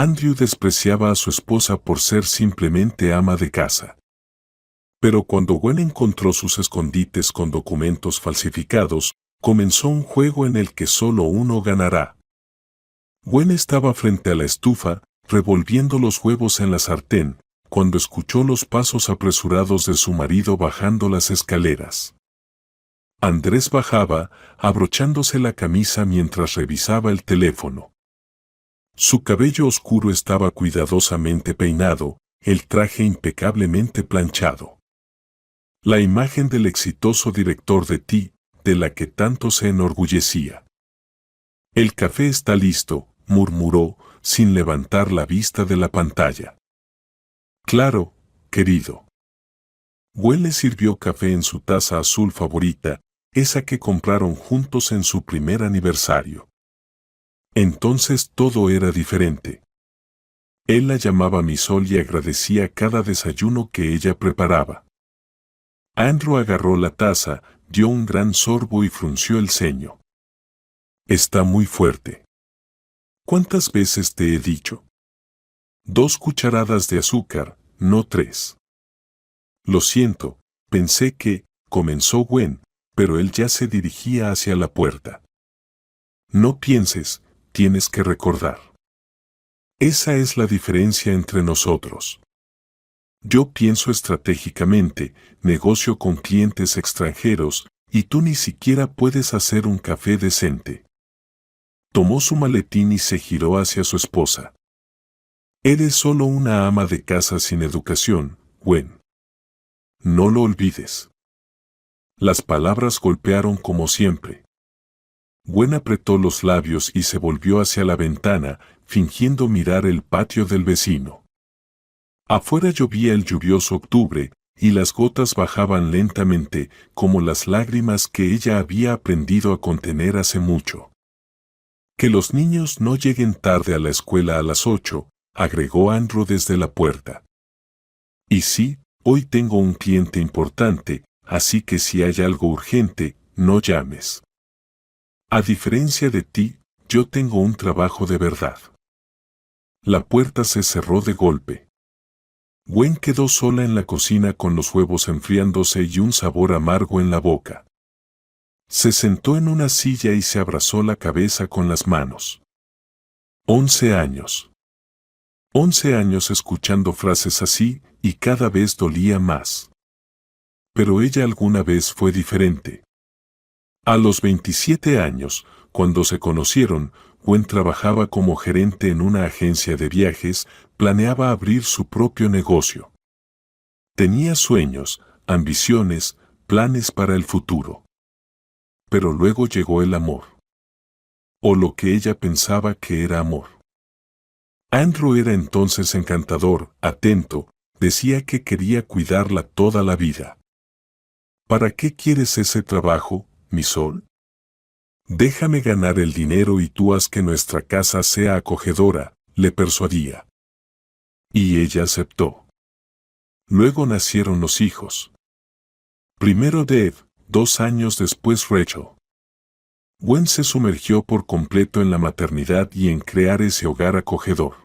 Andrew despreciaba a su esposa por ser simplemente ama de casa. Pero cuando Gwen encontró sus escondites con documentos falsificados, comenzó un juego en el que solo uno ganará. Gwen estaba frente a la estufa, revolviendo los huevos en la sartén, cuando escuchó los pasos apresurados de su marido bajando las escaleras. Andrés bajaba, abrochándose la camisa mientras revisaba el teléfono. Su cabello oscuro estaba cuidadosamente peinado, el traje impecablemente planchado. La imagen del exitoso director de T, de la que tanto se enorgullecía. El café está listo, murmuró, sin levantar la vista de la pantalla. Claro, querido. Gwen le sirvió café en su taza azul favorita, esa que compraron juntos en su primer aniversario. Entonces todo era diferente. Él la llamaba mi sol y agradecía cada desayuno que ella preparaba. Andrew agarró la taza, dio un gran sorbo y frunció el ceño. Está muy fuerte. ¿Cuántas veces te he dicho? 2 cucharadas de azúcar, no 3. Lo siento, pensé que, comenzó Gwen, pero él ya se dirigía hacia la puerta. No pienses, tienes que recordar. Esa es la diferencia entre nosotros. Yo pienso estratégicamente, negocio con clientes extranjeros, y tú ni siquiera puedes hacer un café decente. Tomó su maletín y se giró hacia su esposa. Eres solo una ama de casa sin educación, Gwen. No lo olvides. Las palabras golpearon como siempre. Gwen apretó los labios y se volvió hacia la ventana, fingiendo mirar el patio del vecino. Afuera llovía el lluvioso octubre, y las gotas bajaban lentamente, como las lágrimas que ella había aprendido a contener hace mucho. Que los niños no lleguen tarde a la escuela a las 8, agregó Andrew desde la puerta. Y sí, hoy tengo un cliente importante, así que si hay algo urgente, no llames. A diferencia de ti, yo tengo un trabajo de verdad. La puerta se cerró de golpe. Gwen quedó sola en la cocina con los huevos enfriándose y un sabor amargo en la boca. Se sentó en una silla y se abrazó la cabeza con las manos. 11 años. 11 años escuchando frases así, y cada vez dolía más. Pero ella alguna vez fue diferente. A los 27 años, cuando se conocieron, Gwen trabajaba como gerente en una agencia de viajes, planeaba abrir su propio negocio. Tenía sueños, ambiciones, planes para el futuro. Pero luego llegó el amor. O lo que ella pensaba que era amor. Andrew era entonces encantador, atento, decía que quería cuidarla toda la vida. ¿Para qué quieres ese trabajo, mi sol? Déjame ganar el dinero y tú haz que nuestra casa sea acogedora, le persuadía. Y ella aceptó. Luego nacieron los hijos. Primero Dave, 2 años después Rachel. Gwen se sumergió por completo en la maternidad y en crear ese hogar acogedor.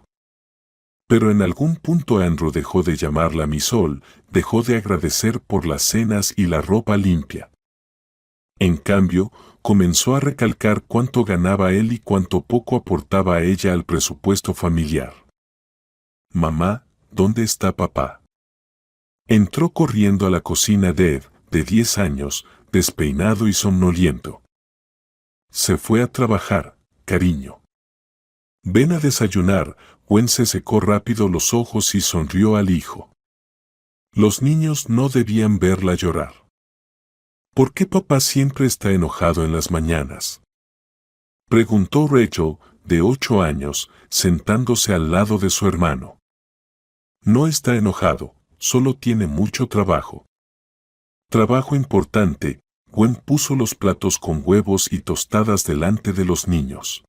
Pero en algún punto Andrew dejó de llamarla mi sol, dejó de agradecer por las cenas y la ropa limpia. En cambio, comenzó a recalcar cuánto ganaba él y cuánto poco aportaba a ella al presupuesto familiar. Mamá, ¿dónde está papá? Entró corriendo a la cocina Dave, de 10 años, despeinado y somnoliento. Se fue a trabajar, cariño. Ven a desayunar. Gwen se secó rápido los ojos y sonrió al hijo. Los niños no debían verla llorar. ¿Por qué papá siempre está enojado en las mañanas? Preguntó Rachel, de 8 años, sentándose al lado de su hermano. No está enojado, solo tiene mucho trabajo. Trabajo importante. Gwen puso los platos con huevos y tostadas delante de los niños.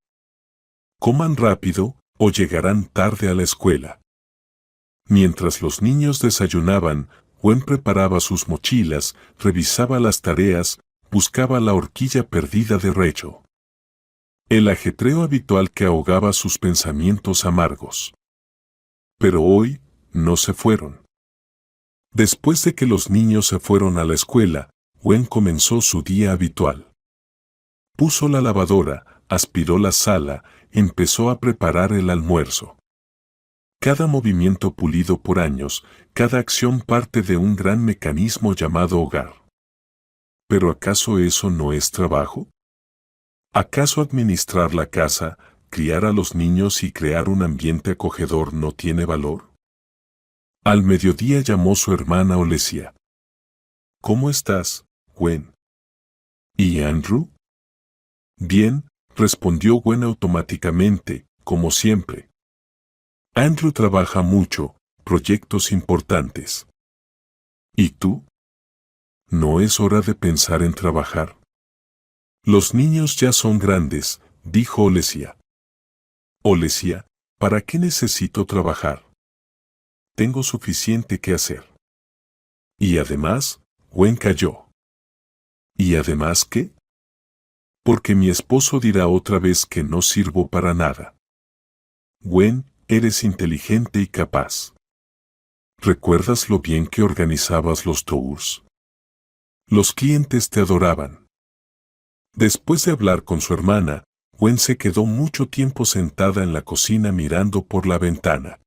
Coman rápido, o llegarán tarde a la escuela. Mientras los niños desayunaban, Gwen preparaba sus mochilas, revisaba las tareas, buscaba la horquilla perdida de Rachel. El ajetreo habitual que ahogaba sus pensamientos amargos. Pero hoy, no se fueron. Después de que los niños se fueron a la escuela, Gwen comenzó su día habitual. Puso la lavadora, aspiró la sala, empezó a preparar el almuerzo. Cada movimiento pulido por años, cada acción parte de un gran mecanismo llamado hogar. ¿Pero acaso eso no es trabajo? ¿Acaso administrar la casa, criar a los niños y crear un ambiente acogedor no tiene valor? Al mediodía llamó su hermana Olesia. ¿Cómo estás, Gwen? ¿Y Andrew? Bien, respondió Gwen automáticamente, como siempre. Andrew trabaja mucho, proyectos importantes. ¿Y tú? ¿No es hora de pensar en trabajar? Los niños ya son grandes, dijo Olesia. Olesia, ¿para qué necesito trabajar? Tengo suficiente que hacer. Y además, Gwen calló. ¿Y además qué? Porque mi esposo dirá otra vez que no sirvo para nada. Gwen, eres inteligente y capaz. ¿Recuerdas lo bien que organizabas los tours? Los clientes te adoraban. Después de hablar con su hermana, Gwen se quedó mucho tiempo sentada en la cocina mirando por la ventana.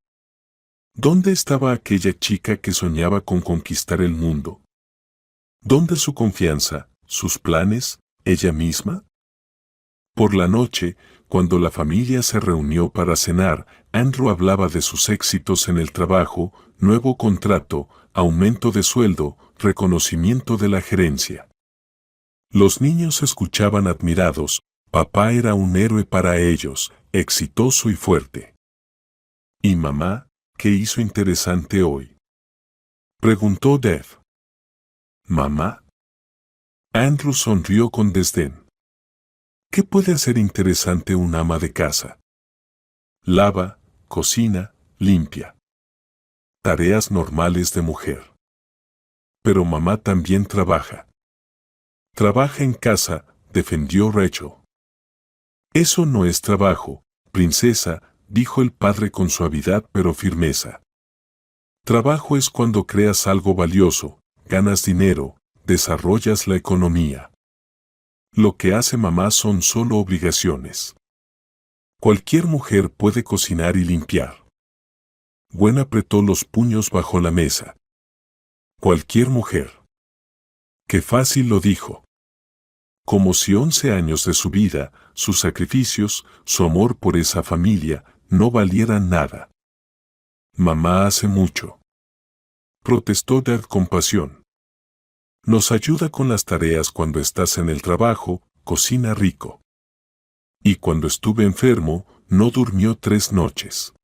¿Dónde estaba aquella chica que soñaba con conquistar el mundo? ¿Dónde su confianza, sus planes, ella misma? Por la noche, cuando la familia se reunió para cenar, Andrew hablaba de sus éxitos en el trabajo, nuevo contrato, aumento de sueldo, reconocimiento de la gerencia. Los niños escuchaban admirados, papá era un héroe para ellos, exitoso y fuerte. ¿Y mamá, qué hizo interesante hoy? Preguntó Dev. ¿Mamá? Andrew sonrió con desdén. ¿Qué puede hacer interesante un ama de casa? Lava, cocina, limpia. Tareas normales de mujer. Pero mamá también trabaja. Trabaja en casa, defendió Rachel. Eso no es trabajo, princesa, dijo el padre con suavidad pero firmeza. Trabajo es cuando creas algo valioso, ganas dinero, desarrollas la economía. Lo que hace mamá son solo obligaciones. Cualquier mujer puede cocinar y limpiar. Gwen apretó los puños bajo la mesa. Cualquier mujer. Qué fácil lo dijo. Como si 11 años de su vida, sus sacrificios, su amor por esa familia, no valieran nada. Mamá hace mucho. Protestó Dad con pasión. Nos ayuda con las tareas cuando estás en el trabajo, cocina rico. Y cuando estuve enfermo, no durmió 3 noches.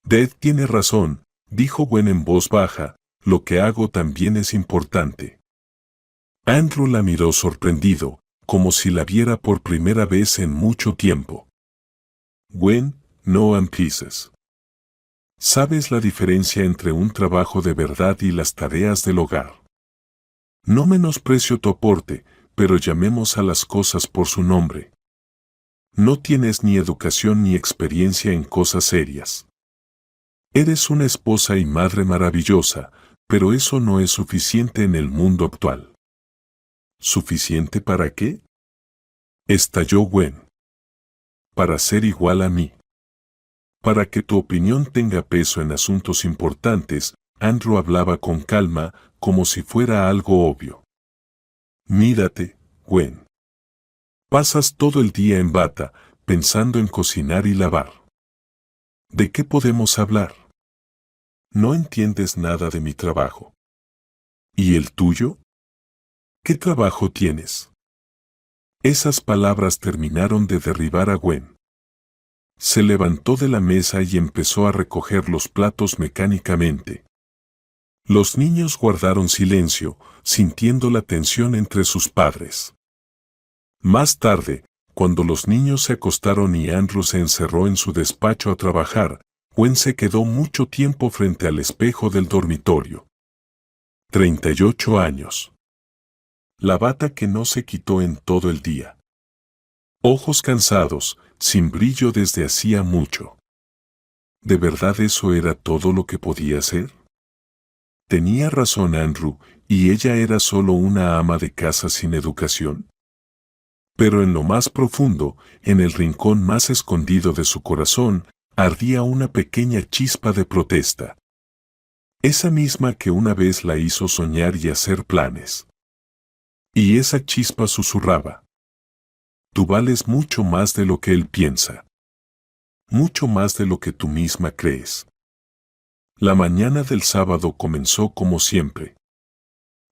Dad tiene razón, dijo Gwen en voz baja, lo que hago también es importante. Andrew la miró sorprendido, como si la viera por primera vez en mucho tiempo. Gwen, no empieces. ¿Sabes la diferencia entre un trabajo de verdad y las tareas del hogar? No menosprecio tu aporte, pero llamemos a las cosas por su nombre. No tienes ni educación ni experiencia en cosas serias. Eres una esposa y madre maravillosa, pero eso no es suficiente en el mundo actual. ¿Suficiente para qué? Estalló Gwen. Para ser igual a mí. Para que tu opinión tenga peso en asuntos importantes, Andrew hablaba con calma, como si fuera algo obvio. Mírate, Gwen. Pasas todo el día en bata, pensando en cocinar y lavar. ¿De qué podemos hablar? No entiendes nada de mi trabajo. ¿Y el tuyo? ¿Qué trabajo tienes? Esas palabras terminaron de derribar a Gwen. Se levantó de la mesa y empezó a recoger los platos mecánicamente. Los niños guardaron silencio, sintiendo la tensión entre sus padres. Más tarde, cuando los niños se acostaron y Andrew se encerró en su despacho a trabajar, Gwen se quedó mucho tiempo frente al espejo del dormitorio. 38 años. La bata que no se quitó en todo el día. Ojos cansados, sin brillo desde hacía mucho. ¿De verdad eso era todo lo que podía hacer? Tenía razón Andrew, y ella era solo una ama de casa sin educación. Pero en lo más profundo, en el rincón más escondido de su corazón, ardía una pequeña chispa de protesta. Esa misma que una vez la hizo soñar y hacer planes. Y esa chispa susurraba: tú vales mucho más de lo que él piensa. Mucho más de lo que tú misma crees. La mañana del sábado comenzó como siempre.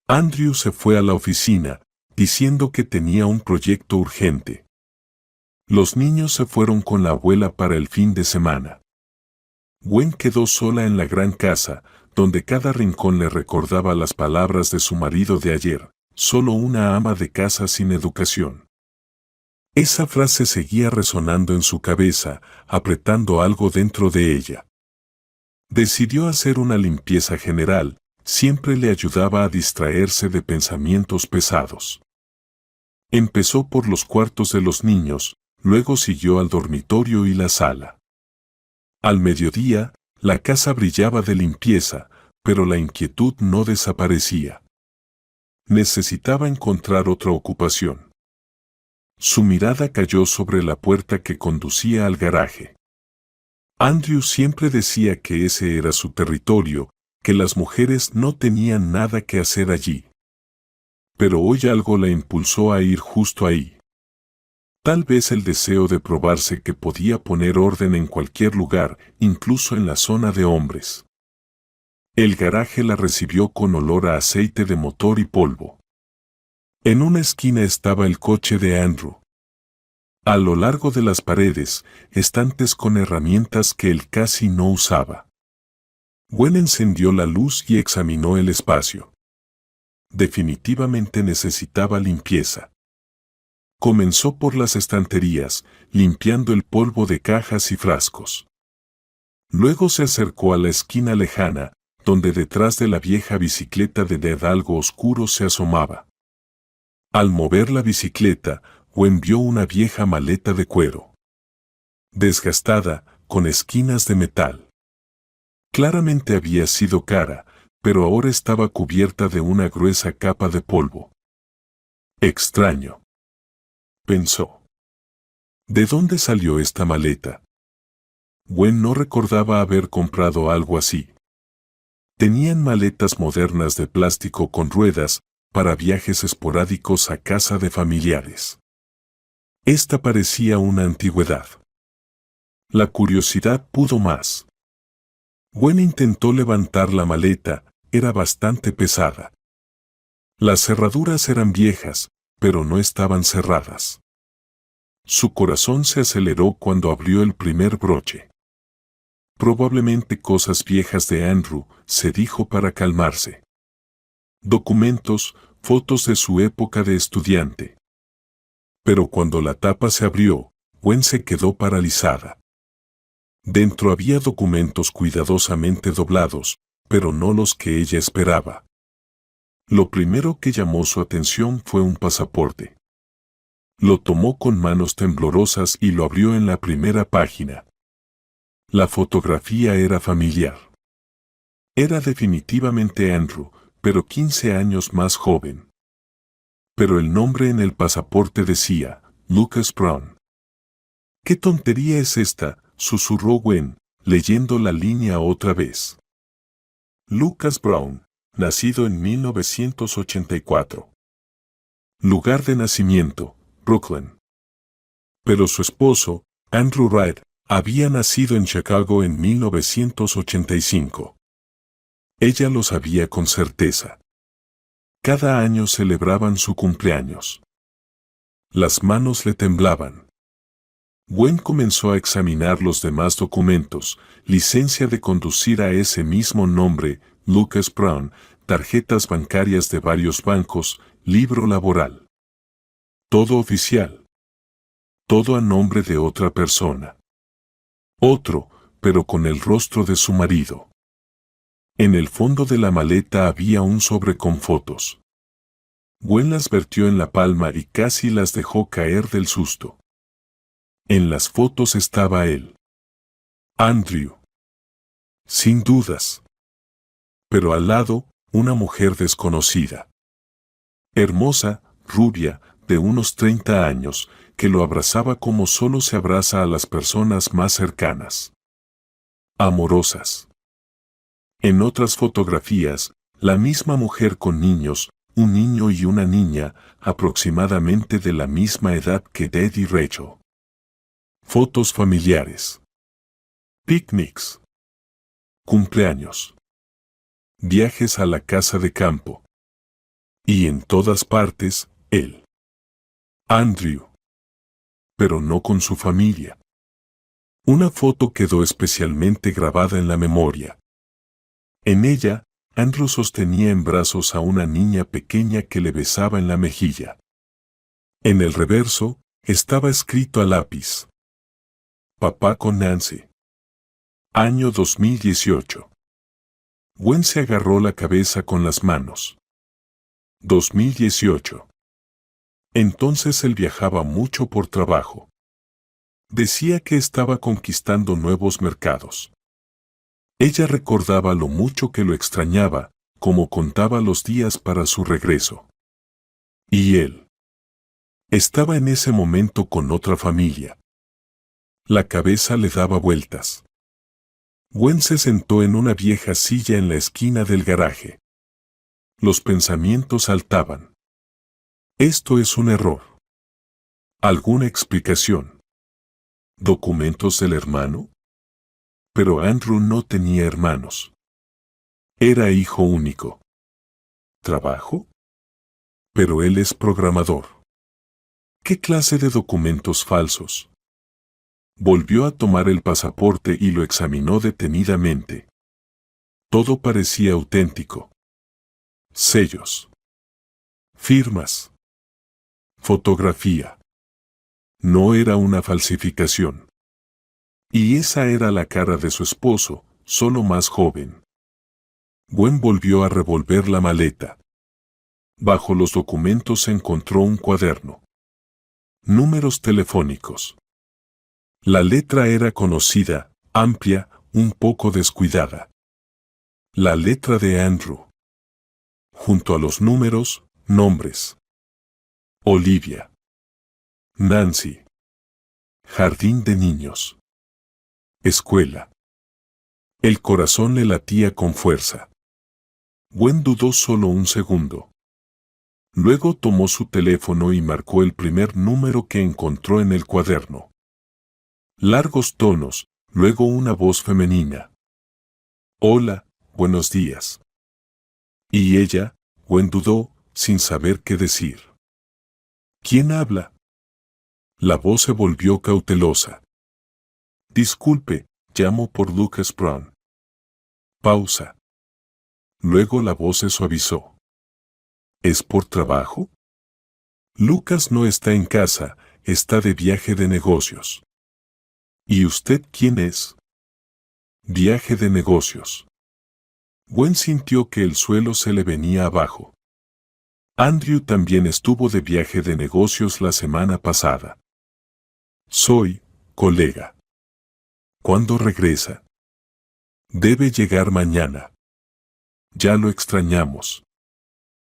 Andrew se fue a la oficina, diciendo que tenía un proyecto urgente. Los niños se fueron con la abuela para el fin de semana. Gwen quedó sola en la gran casa, donde cada rincón le recordaba las palabras de su marido de ayer: solo una ama de casa sin educación. Esa frase seguía resonando en su cabeza, apretando algo dentro de ella. Decidió hacer una limpieza general, siempre le ayudaba a distraerse de pensamientos pesados. Empezó por los cuartos de los niños, luego siguió al dormitorio y la sala. Al mediodía, la casa brillaba de limpieza, pero la inquietud no desaparecía. Necesitaba encontrar otra ocupación. Su mirada cayó sobre la puerta que conducía al garaje. Andrew siempre decía que ese era su territorio, que las mujeres no tenían nada que hacer allí. Pero hoy algo la impulsó a ir justo ahí. Tal vez el deseo de probarse que podía poner orden en cualquier lugar, incluso en la zona de hombres. El garaje la recibió con olor a aceite de motor y polvo. En una esquina estaba el coche de Andrew. A lo largo de las paredes, estantes con herramientas que él casi no usaba. Gwen encendió la luz y examinó el espacio. Definitivamente necesitaba limpieza. Comenzó por las estanterías, limpiando el polvo de cajas y frascos. Luego se acercó a la esquina lejana, donde detrás de la vieja bicicleta de Ned algo oscuro se asomaba. Al mover la bicicleta, Gwen vio una vieja maleta de cuero. Desgastada, con esquinas de metal. Claramente había sido cara, pero ahora estaba cubierta de una gruesa capa de polvo. Extraño, pensó. ¿De dónde salió esta maleta? Gwen no recordaba haber comprado algo así. Tenían maletas modernas de plástico con ruedas, para viajes esporádicos a casa de familiares. Esta parecía una antigüedad. La curiosidad pudo más. Gwen intentó levantar la maleta, era bastante pesada. Las cerraduras eran viejas, pero no estaban cerradas. Su corazón se aceleró cuando abrió el primer broche. Probablemente cosas viejas de Andrew, se dijo para calmarse. Documentos, fotos de su época de estudiante. Pero cuando la tapa se abrió, Gwen se quedó paralizada. Dentro había documentos cuidadosamente doblados, pero no los que ella esperaba. Lo primero que llamó su atención fue un pasaporte. Lo tomó con manos temblorosas y lo abrió en la primera página. La fotografía era familiar. Era definitivamente Andrew, pero 15 años más joven. Pero el nombre en el pasaporte decía, Lucas Brown. ¿Qué tontería es esta?, susurró Gwen, leyendo la línea otra vez. Lucas Brown, nacido en 1984. Lugar de nacimiento, Brooklyn. Pero su esposo, Andrew Wright, había nacido en Chicago en 1985. Ella lo sabía con certeza. Cada año celebraban su cumpleaños. Las manos le temblaban. Gwen comenzó a examinar los demás documentos: licencia de conducir a ese mismo nombre, Lucas Brown, tarjetas bancarias de varios bancos, libro laboral. Todo oficial. Todo a nombre de otra persona. Otro, pero con el rostro de su marido. En el fondo de la maleta había un sobre con fotos. Gwen las vertió en la palma y casi las dejó caer del susto. En las fotos estaba él. Andrew. Sin dudas. Pero al lado, una mujer desconocida. Hermosa, rubia, de unos 30 años, que lo abrazaba como solo se abraza a las personas más cercanas. Amorosas. En otras fotografías, la misma mujer con niños, un niño y una niña, aproximadamente de la misma edad que Ted y Rachel. Fotos familiares. Picnics. Cumpleaños. Viajes a la casa de campo. Y en todas partes, él. Andrew. Pero no con su familia. Una foto quedó especialmente grabada en la memoria. En ella, Andrew sostenía en brazos a una niña pequeña que le besaba en la mejilla. En el reverso, estaba escrito a lápiz. Papá con Nancy. Año 2018. Gwen se agarró la cabeza con las manos. 2018. Entonces él viajaba mucho por trabajo. Decía que estaba conquistando nuevos mercados. Ella recordaba lo mucho que lo extrañaba, como contaba los días para su regreso. Y él. Estaba en ese momento con otra familia. La cabeza le daba vueltas. Gwen se sentó en una vieja silla en la esquina del garaje. Los pensamientos saltaban. Esto es un error. ¿Alguna explicación? ¿Documentos del hermano? Pero Andrew no tenía hermanos. Era hijo único. ¿Trabajo? Pero él es programador. ¿Qué clase de documentos falsos? Volvió a tomar el pasaporte y lo examinó detenidamente. Todo parecía auténtico. Sellos. Firmas. Fotografía. No era una falsificación. Y esa era la cara de su esposo, solo más joven. Gwen volvió a revolver la maleta. Bajo los documentos encontró un cuaderno. Números telefónicos. La letra era conocida, amplia, un poco descuidada. La letra de Andrew. Junto a los números, nombres. Olivia. Nancy. Jardín de niños. Escuela. El corazón le latía con fuerza. Gwen dudó solo un segundo. Luego tomó su teléfono y marcó el primer número que encontró en el cuaderno. Largos tonos, luego una voz femenina. Hola, buenos días. Y ella, Gwen dudó, sin saber qué decir. ¿Quién habla? La voz se volvió cautelosa. Disculpe, llamo por Lucas Brown. Pausa. Luego la voz se suavizó. ¿Es por trabajo? Lucas no está en casa, está de viaje de negocios. ¿Y usted quién es? Viaje de negocios. Gwen sintió que el suelo se le venía abajo. Andrew también estuvo de viaje de negocios la semana pasada. Soy, colega. ¿Cuándo regresa? Debe llegar mañana. Ya lo extrañamos.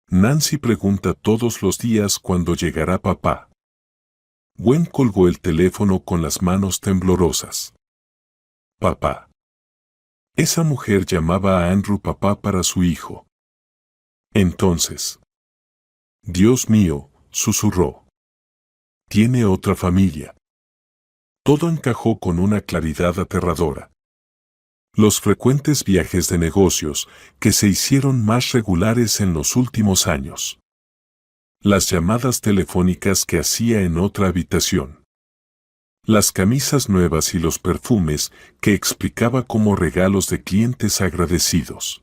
Nancy pregunta todos los días cuándo llegará papá. Gwen colgó el teléfono con las manos temblorosas. Papá. Esa mujer llamaba a Andrew papá para su hijo. Entonces. Dios mío, susurró. Tiene otra familia. Todo encajó con una claridad aterradora. Los frecuentes viajes de negocios, que se hicieron más regulares en los últimos años. Las llamadas telefónicas que hacía en otra habitación. Las camisas nuevas y los perfumes que explicaba como regalos de clientes agradecidos.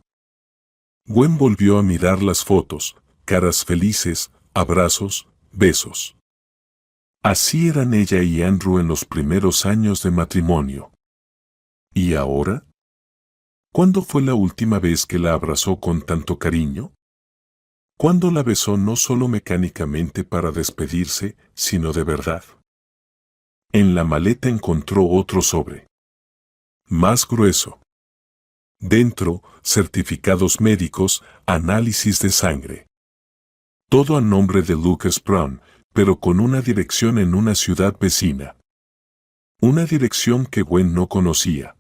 Gwen volvió a mirar las fotos, caras felices, abrazos, besos. Así eran ella y Andrew en los primeros años de matrimonio. ¿Y ahora? ¿Cuándo fue la última vez que la abrazó con tanto cariño? ¿Cuándo la besó no solo mecánicamente para despedirse, sino de verdad? En la maleta encontró otro sobre. Más grueso. Dentro, certificados médicos, análisis de sangre. Todo a nombre de Lucas Brown, pero con una dirección en una ciudad vecina. Una dirección que Gwen no conocía.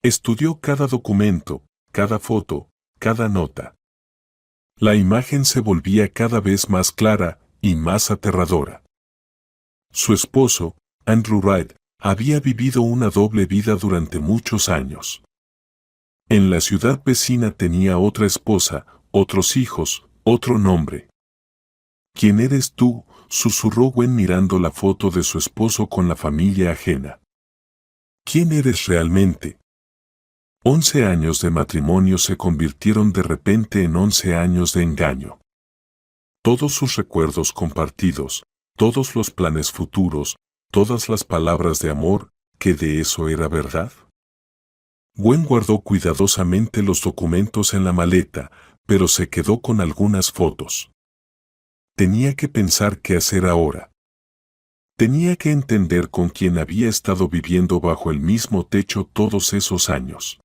Estudió cada documento, cada foto, cada nota. La imagen se volvía cada vez más clara y más aterradora. Su esposo, Andrew Wright, había vivido una doble vida durante muchos años. En la ciudad vecina tenía otra esposa, otros hijos, otro nombre. ¿Quién eres tú?, susurró Gwen mirando la foto de su esposo con la familia ajena. ¿Quién eres realmente? 11 años de matrimonio se convirtieron de repente en 11 años de engaño. Todos sus recuerdos compartidos, todos los planes futuros, todas las palabras de amor, ¿qué de eso era verdad? Gwen guardó cuidadosamente los documentos en la maleta, pero se quedó con algunas fotos. Tenía que pensar qué hacer ahora. Tenía que entender con quién había estado viviendo bajo el mismo techo todos esos años.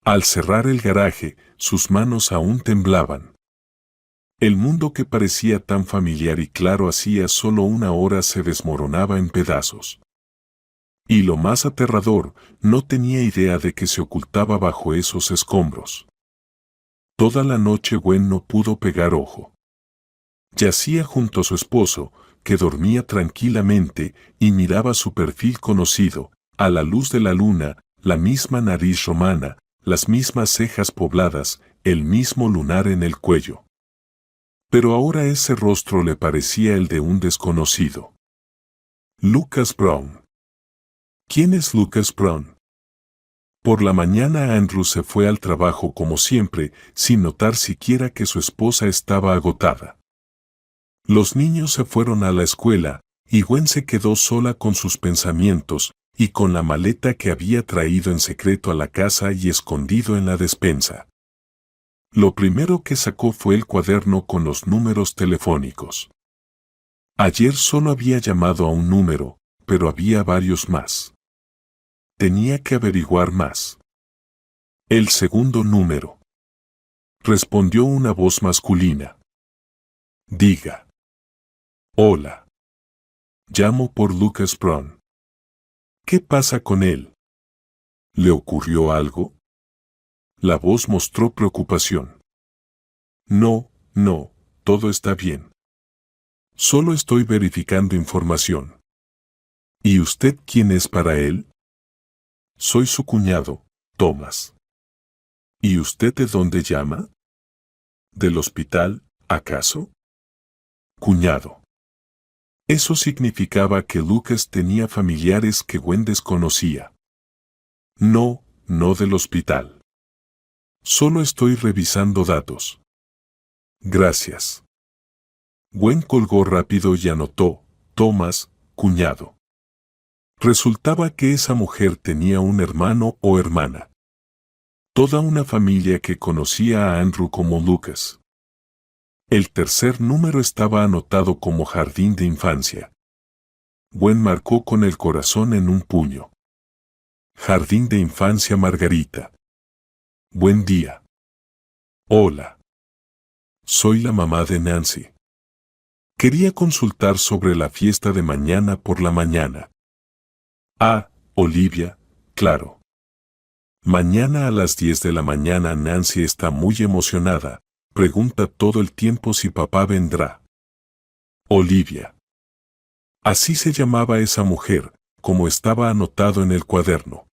Al cerrar el garaje, sus manos aún temblaban. El mundo que parecía tan familiar y claro hacía solo una hora se desmoronaba en pedazos. Y lo más aterrador, no tenía idea de que se ocultaba bajo esos escombros. Toda la noche Gwen no pudo pegar ojo. Yacía junto a su esposo, que dormía tranquilamente, y miraba su perfil conocido, a la luz de la luna, la misma nariz romana, las mismas cejas pobladas, el mismo lunar en el cuello. Pero ahora ese rostro le parecía el de un desconocido. Lucas Brown. ¿Quién es Lucas Brown? Por la mañana Andrew se fue al trabajo como siempre, sin notar siquiera que su esposa estaba agotada. Los niños se fueron a la escuela, y Gwen se quedó sola con sus pensamientos, y con la maleta que había traído en secreto a la casa y escondido en la despensa. Lo primero que sacó fue el cuaderno con los números telefónicos. Ayer solo había llamado a un número, pero había varios más. Tenía que averiguar más. El segundo número. Respondió una voz masculina. Diga. Hola. Llamo por Lucas Brown. ¿Qué pasa con él? ¿Le ocurrió algo? La voz mostró preocupación. No, todo está bien. Solo estoy verificando información. ¿Y usted quién es para él? Soy su cuñado, Thomas. ¿Y usted de dónde llama? ¿Del hospital, acaso? Cuñado. Eso significaba que Lucas tenía familiares que Gwen desconocía. No del hospital. Solo estoy revisando datos. Gracias. Gwen colgó rápido y anotó, Thomas, cuñado. Resultaba que esa mujer tenía un hermano o hermana. Toda una familia que conocía a Andrew como Lucas. El tercer número estaba anotado como jardín de infancia. Gwen marcó con el corazón en un puño. Jardín de infancia Margarita. Buen día. Hola. Soy la mamá de Nancy. Quería consultar sobre la fiesta de mañana por la mañana. Ah, Olivia, claro. Mañana a las 10 de la mañana Nancy está muy emocionada, pregunta todo el tiempo si papá vendrá. Olivia. Así se llamaba esa mujer, como estaba anotado en el cuaderno.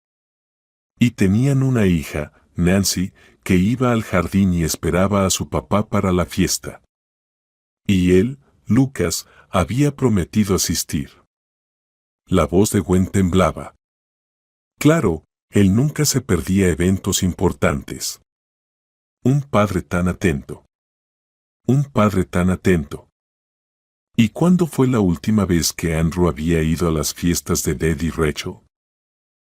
Y tenían una hija, Nancy, que iba al jardín y esperaba a su papá para la fiesta. Y él, Lucas, había prometido asistir. La voz de Gwen temblaba. Claro, él nunca se perdía eventos importantes. Un padre tan atento. Un padre tan atento. ¿Y cuándo fue la última vez que Andrew había ido a las fiestas de Ted y Rachel?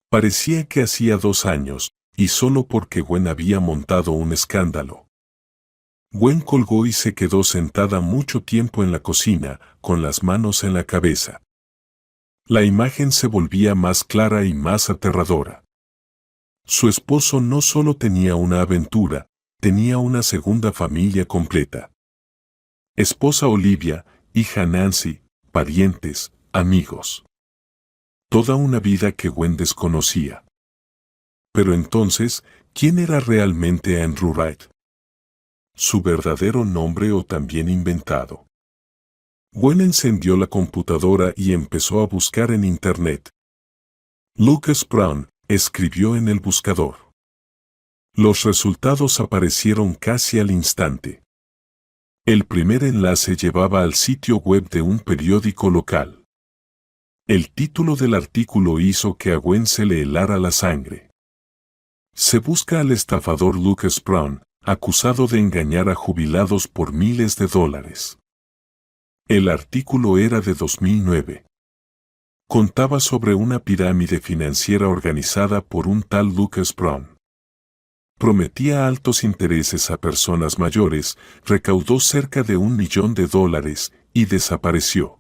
Parecía que hacía 2 años, y solo porque Gwen había montado un escándalo. Gwen colgó y se quedó sentada mucho tiempo en la cocina, con las manos en la cabeza. La imagen se volvía más clara y más aterradora. Su esposo no solo tenía una aventura, tenía una segunda familia completa. Esposa Olivia, hija Nancy, parientes, amigos. Toda una vida que Gwen desconocía. Pero entonces, ¿quién era realmente Andrew Wright? ¿Su verdadero nombre o también inventado? Gwen encendió la computadora y empezó a buscar en Internet. Lucas Brown, escribió en el buscador. Los resultados aparecieron casi al instante. El primer enlace llevaba al sitio web de un periódico local. El título del artículo hizo que a Gwen se le helara la sangre. Se busca al estafador Lucas Brown, acusado de engañar a jubilados por miles de dólares. El artículo era de 2009. Contaba sobre una pirámide financiera organizada por un tal Lucas Brown. Prometía altos intereses a personas mayores, recaudó cerca de $1 millón y desapareció.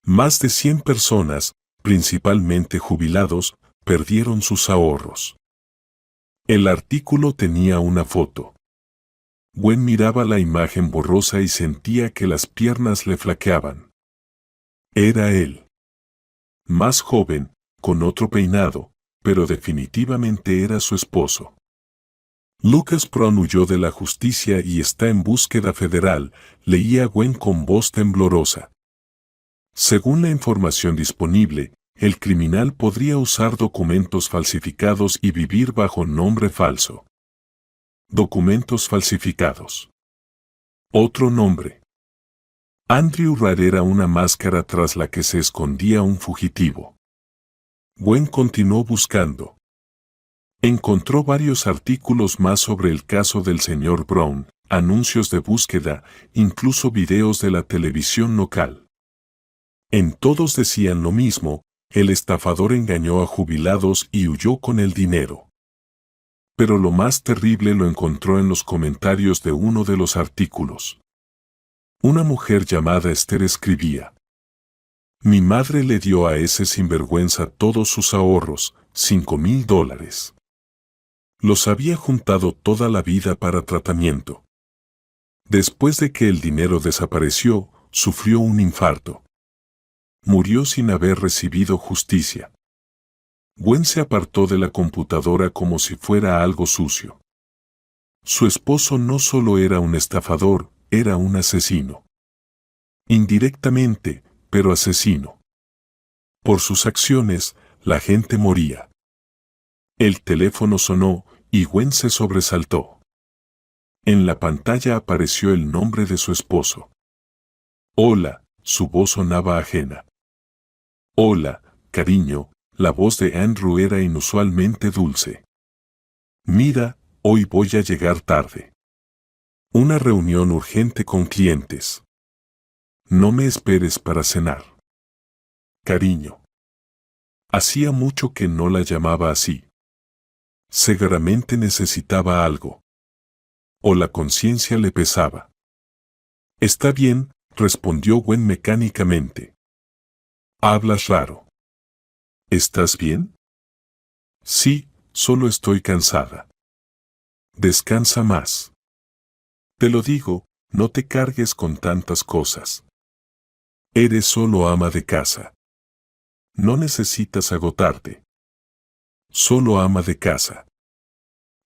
Más de 100 personas, principalmente jubilados, perdieron sus ahorros. El artículo tenía una foto. Gwen miraba la imagen borrosa y sentía que las piernas le flaqueaban. Era él. Más joven, con otro peinado, pero definitivamente era su esposo. Lucas Brown huyó de la justicia y está en búsqueda federal, leía Gwen con voz temblorosa. Según la información disponible, el criminal podría usar documentos falsificados y vivir bajo nombre falso. Documentos falsificados. Otro nombre. Andrew Wright era una máscara tras la que se escondía un fugitivo. Gwen continuó buscando. Encontró varios artículos más sobre el caso del señor Brown, anuncios de búsqueda, incluso videos de la televisión local. En todos decían lo mismo, el estafador engañó a jubilados y huyó con el dinero. Pero lo más terrible lo encontró en los comentarios de uno de los artículos. Una mujer llamada Esther escribía: Mi madre le dio a ese sinvergüenza todos sus ahorros, $5,000. Los había juntado toda la vida para tratamiento. Después de que el dinero desapareció, sufrió un infarto. Murió sin haber recibido justicia. Gwen se apartó de la computadora como si fuera algo sucio. Su esposo no solo era un estafador, era un asesino. Indirectamente, pero asesino. Por sus acciones, la gente moría. El teléfono sonó y Gwen se sobresaltó. En la pantalla apareció el nombre de su esposo. Hola, su voz sonaba ajena. Hola, cariño, la voz de Andrew era inusualmente dulce. Mira, hoy voy a llegar tarde. Una reunión urgente con clientes. No me esperes para cenar. Cariño. Hacía mucho que no la llamaba así. Seguramente necesitaba algo. O la conciencia le pesaba. Está bien, respondió Gwen mecánicamente. Hablas raro. ¿Estás bien? Sí, solo estoy cansada. Descansa más. Te lo digo, no te cargues con tantas cosas. Eres solo ama de casa. No necesitas agotarte. Solo ama de casa.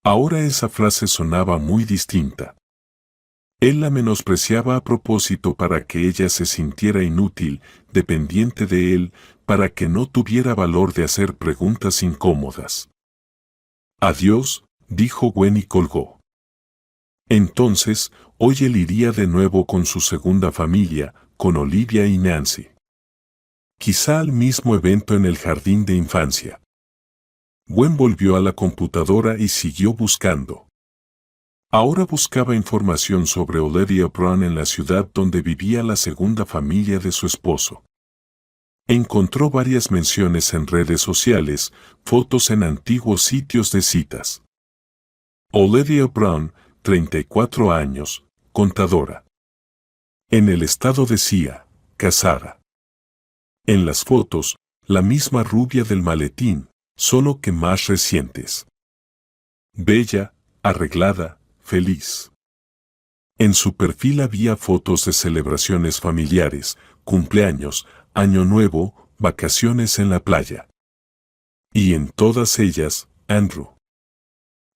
Ahora esa frase sonaba muy distinta. Él la menospreciaba a propósito para que ella se sintiera inútil, dependiente de él, para que no tuviera valor de hacer preguntas incómodas. Adiós, dijo Gwen y colgó. Entonces, hoy él iría de nuevo con su segunda familia, con Olivia y Nancy. Quizá al mismo evento en el jardín de infancia. Gwen volvió a la computadora y siguió buscando. Ahora buscaba información sobre Olivia Brown en la ciudad donde vivía la segunda familia de su esposo. Encontró varias menciones en redes sociales, fotos en antiguos sitios de citas. Olivia Brown, 34 años, contadora. En el estado decía, casada. En las fotos, la misma rubia del maletín, solo que más recientes. Bella, arreglada, feliz. En su perfil había fotos de celebraciones familiares, cumpleaños, año nuevo, vacaciones en la playa. Y en todas ellas, Andrew.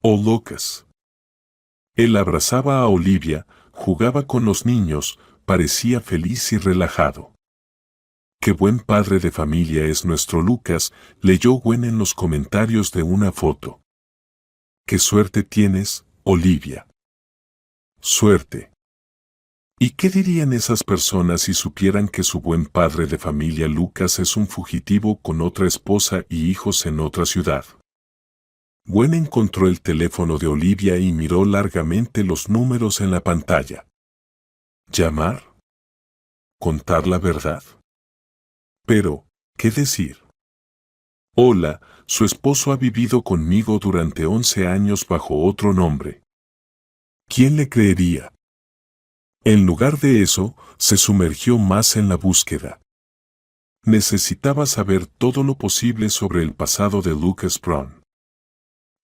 Oh locas. Él abrazaba a Olivia, jugaba con los niños, parecía feliz y relajado. Qué buen padre de familia es nuestro Lucas, leyó Gwen en los comentarios de una foto. Qué suerte tienes, Olivia. Suerte. ¿Y qué dirían esas personas si supieran que su buen padre de familia Lucas es un fugitivo con otra esposa y hijos en otra ciudad? Gwen encontró el teléfono de Olivia y miró largamente los números en la pantalla. ¿Llamar? ¿Contar la verdad? Pero, ¿qué decir? Hola, su esposo ha vivido conmigo durante 11 años bajo otro nombre. ¿Quién le creería? En lugar de eso, se sumergió más en la búsqueda. Necesitaba saber todo lo posible sobre el pasado de Lucas Brown.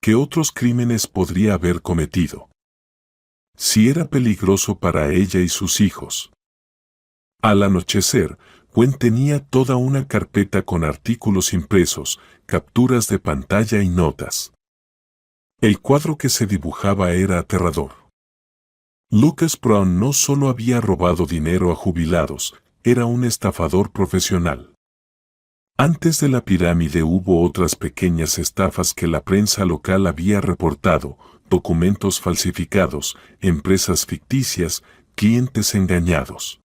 ¿Qué otros crímenes podría haber cometido? Si era peligroso para ella y sus hijos. Al anochecer, Gwen tenía toda una carpeta con artículos impresos, capturas de pantalla y notas. El cuadro que se dibujaba era aterrador. Lucas Brown no solo había robado dinero a jubilados, era un estafador profesional. Antes de la pirámide hubo otras pequeñas estafas que la prensa local había reportado, documentos falsificados, empresas ficticias, clientes engañados.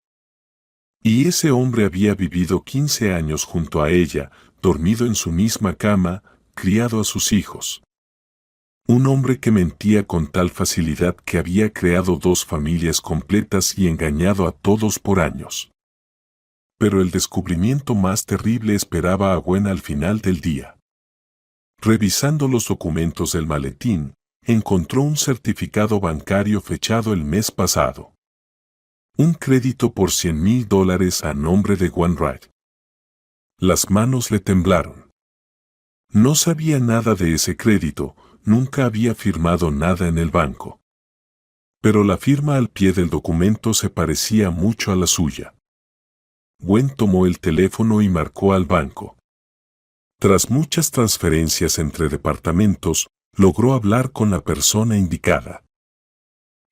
Y ese hombre había vivido 15 años junto a ella, dormido en su misma cama, criado a sus hijos. Un hombre que mentía con tal facilidad que había creado 2 familias completas y engañado a todos por años. Pero el descubrimiento más terrible esperaba a Gwen al final del día. Revisando los documentos del maletín, encontró un certificado bancario fechado el mes pasado. Un crédito por $100,000 a nombre de Gwen Wright. Las manos le temblaron. No sabía nada de ese crédito, nunca había firmado nada en el banco. Pero la firma al pie del documento se parecía mucho a la suya. Gwen tomó el teléfono y marcó al banco. Tras muchas transferencias entre departamentos, logró hablar con la persona indicada.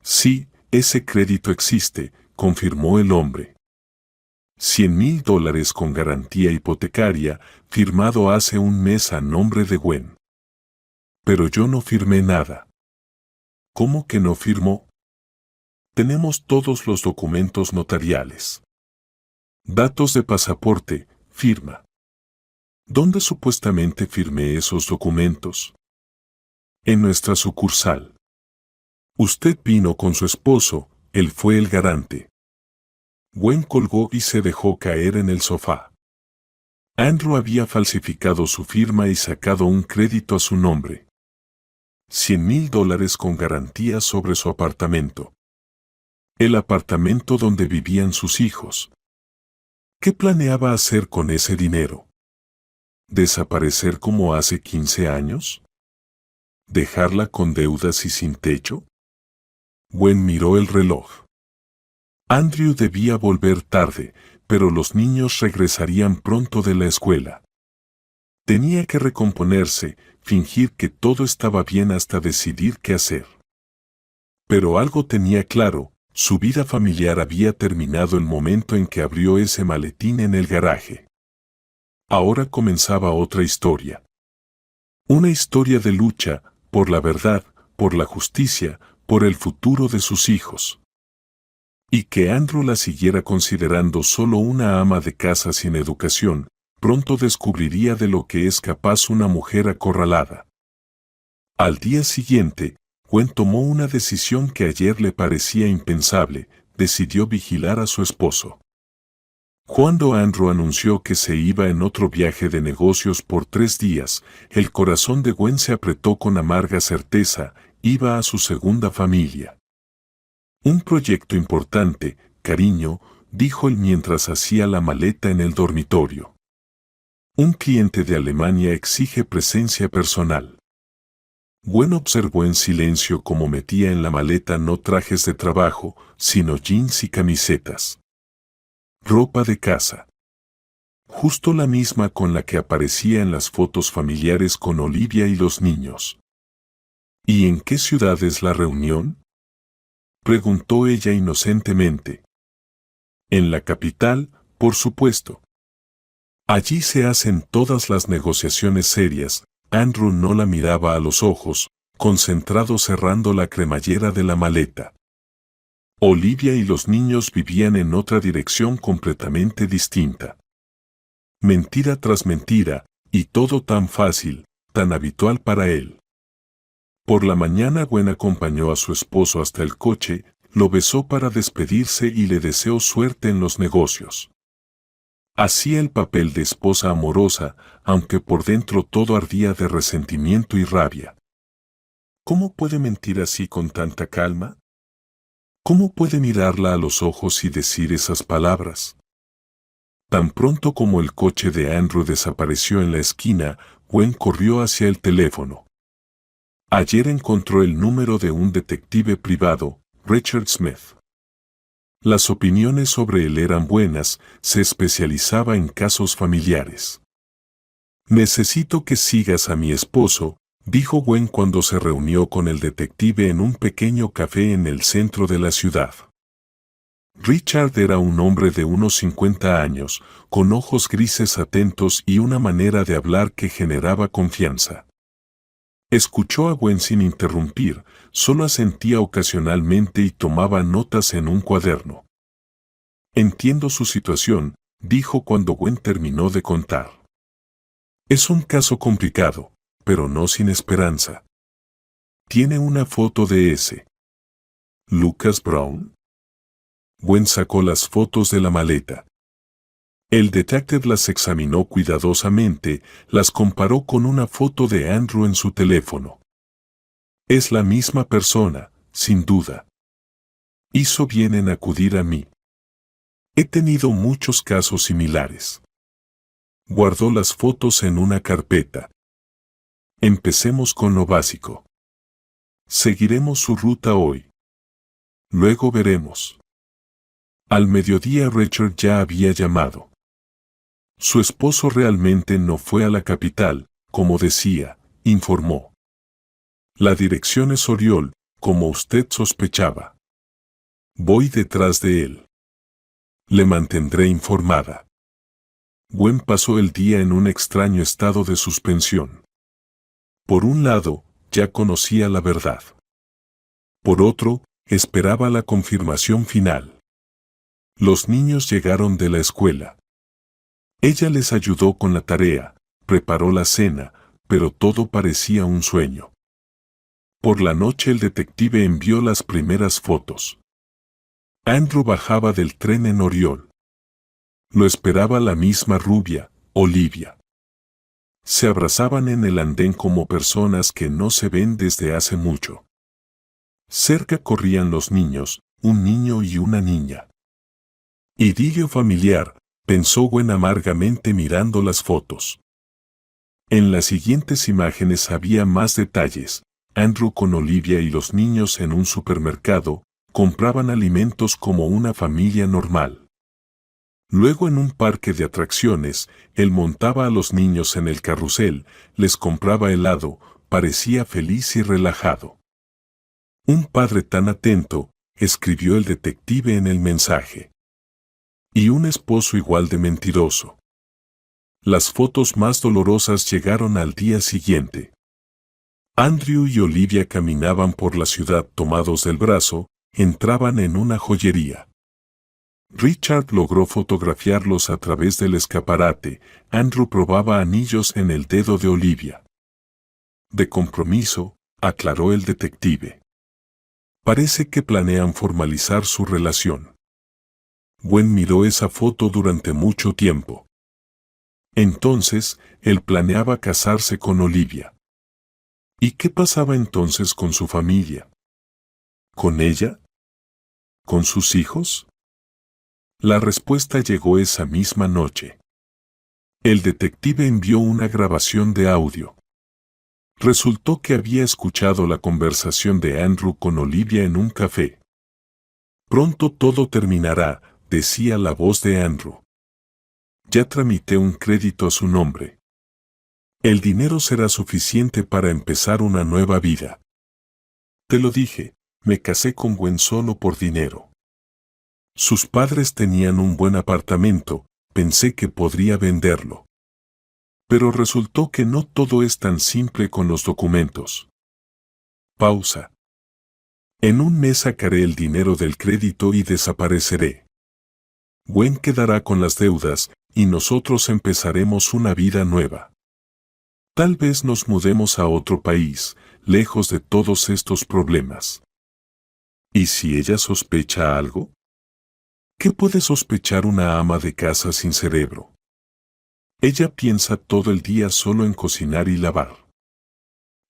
Sí, ese crédito existe, confirmó el hombre. $100,000 con garantía hipotecaria, firmado hace un mes a nombre de Gwen. Pero yo no firmé nada. ¿Cómo que no firmó? Tenemos todos los documentos notariales. Datos de pasaporte, firma. ¿Dónde supuestamente firmé esos documentos? En nuestra sucursal. Usted vino con su esposo, él fue el garante. Gwen colgó y se dejó caer en el sofá. Andrew había falsificado su firma y sacado un crédito a su nombre. $100,000 con garantía sobre su apartamento. El apartamento donde vivían sus hijos. ¿Qué planeaba hacer con ese dinero? ¿Desaparecer como hace 15 años? ¿Dejarla con deudas y sin techo? Gwen miró el reloj. Andrew debía volver tarde, pero los niños regresarían pronto de la escuela. Tenía que recomponerse, fingir que todo estaba bien hasta decidir qué hacer. Pero algo tenía claro, su vida familiar había terminado el momento en que abrió ese maletín en el garaje. Ahora comenzaba otra historia. Una historia de lucha, por la verdad, por la justicia, por el futuro de sus hijos. Y que Andrew la siguiera considerando solo una ama de casa sin educación, pronto descubriría de lo que es capaz una mujer acorralada. Al día siguiente, Gwen tomó una decisión que ayer le parecía impensable, decidió vigilar a su esposo. Cuando Andrew anunció que se iba en otro viaje de negocios por 3 días, el corazón de Gwen se apretó con amarga certeza, iba a su segunda familia. Un proyecto importante, cariño, dijo él mientras hacía la maleta en el dormitorio. Un cliente de Alemania exige presencia personal. Gwen observó en silencio cómo metía en la maleta no trajes de trabajo, sino jeans y camisetas. Ropa de casa. Justo la misma con la que aparecía en las fotos familiares con Olivia y los niños. ¿Y en qué ciudad es la reunión?, preguntó ella inocentemente. En la capital, por supuesto. Allí se hacen todas las negociaciones serias. Andrew no la miraba a los ojos, concentrado cerrando la cremallera de la maleta. Olivia y los niños vivían en otra dirección completamente distinta. Mentira tras mentira, y todo tan fácil, tan habitual para él. Por la mañana Gwen acompañó a su esposo hasta el coche, lo besó para despedirse y le deseó suerte en los negocios. Hacía el papel de esposa amorosa, aunque por dentro todo ardía de resentimiento y rabia. ¿Cómo puede mentir así con tanta calma? ¿Cómo puede mirarla a los ojos y decir esas palabras? Tan pronto como el coche de Andrew desapareció en la esquina, Gwen corrió hacia el teléfono. Ayer encontró el número de un detective privado, Richard Smith. Las opiniones sobre él eran buenas, se especializaba en casos familiares. Necesito que sigas a mi esposo, dijo Gwen cuando se reunió con el detective en un pequeño café en el centro de la ciudad. Richard era un hombre de unos 50 años, con ojos grises atentos y una manera de hablar que generaba confianza. Escuchó a Gwen sin interrumpir, solo asentía ocasionalmente y tomaba notas en un cuaderno. Entiendo su situación, dijo cuando Gwen terminó de contar. Es un caso complicado, pero no sin esperanza. Tiene una foto de ese Lucas Brown. Gwen sacó las fotos de la maleta. El detective las examinó cuidadosamente, las comparó con una foto de Andrew en su teléfono. Es la misma persona, sin duda. Hizo bien en acudir a mí. He tenido muchos casos similares. Guardó las fotos en una carpeta. Empecemos con lo básico. Seguiremos su ruta hoy. Luego veremos. Al mediodía Richard ya había llamado. Su esposo realmente no fue a la capital, como decía, informó. La dirección es Oriol, como usted sospechaba. Voy detrás de él. Le mantendré informada. Gwen pasó el día en un extraño estado de suspensión. Por un lado, ya conocía la verdad. Por otro, esperaba la confirmación final. Los niños llegaron de la escuela. Ella les ayudó con la tarea, preparó la cena, pero todo parecía un sueño. Por la noche el detective envió las primeras fotos. Andrew bajaba del tren en Oriol. Lo esperaba la misma rubia, Olivia. Se abrazaban en el andén como personas que no se ven desde hace mucho. Cerca corrían los niños, un niño y una niña. Idilio familiar, pensó Gwen amargamente mirando las fotos. En las siguientes imágenes había más detalles. Andrew con Olivia y los niños en un supermercado, compraban alimentos como una familia normal. Luego en un parque de atracciones, él montaba a los niños en el carrusel, les compraba helado, parecía feliz y relajado. Un padre tan atento, escribió el detective en el mensaje. Y un esposo igual de mentiroso. Las fotos más dolorosas llegaron al día siguiente. Andrew y Olivia caminaban por la ciudad tomados del brazo, entraban en una joyería. Richard logró fotografiarlos a través del escaparate. Andrew probaba anillos en el dedo de Olivia. De compromiso, aclaró el detective. Parece que planean formalizar su relación. Gwen miró esa foto durante mucho tiempo. Entonces, él planeaba casarse con Olivia. ¿Y qué pasaba entonces con su familia? ¿Con ella? ¿Con sus hijos? La respuesta llegó esa misma noche. El detective envió una grabación de audio. Resultó que había escuchado la conversación de Andrew con Olivia en un café. Pronto todo terminará, decía la voz de Andrew. Ya tramité un crédito a su nombre. El dinero será suficiente para empezar una nueva vida. Te lo dije, me casé con Gwen solo por dinero. Sus padres tenían un buen apartamento, pensé que podría venderlo. Pero resultó que no todo es tan simple con los documentos. Pausa. En un mes sacaré el dinero del crédito y desapareceré. Gwen quedará con las deudas, y nosotros empezaremos una vida nueva. Tal vez nos mudemos a otro país, lejos de todos estos problemas. ¿Y si ella sospecha algo? ¿Qué puede sospechar una ama de casa sin cerebro? Ella piensa todo el día solo en cocinar y lavar.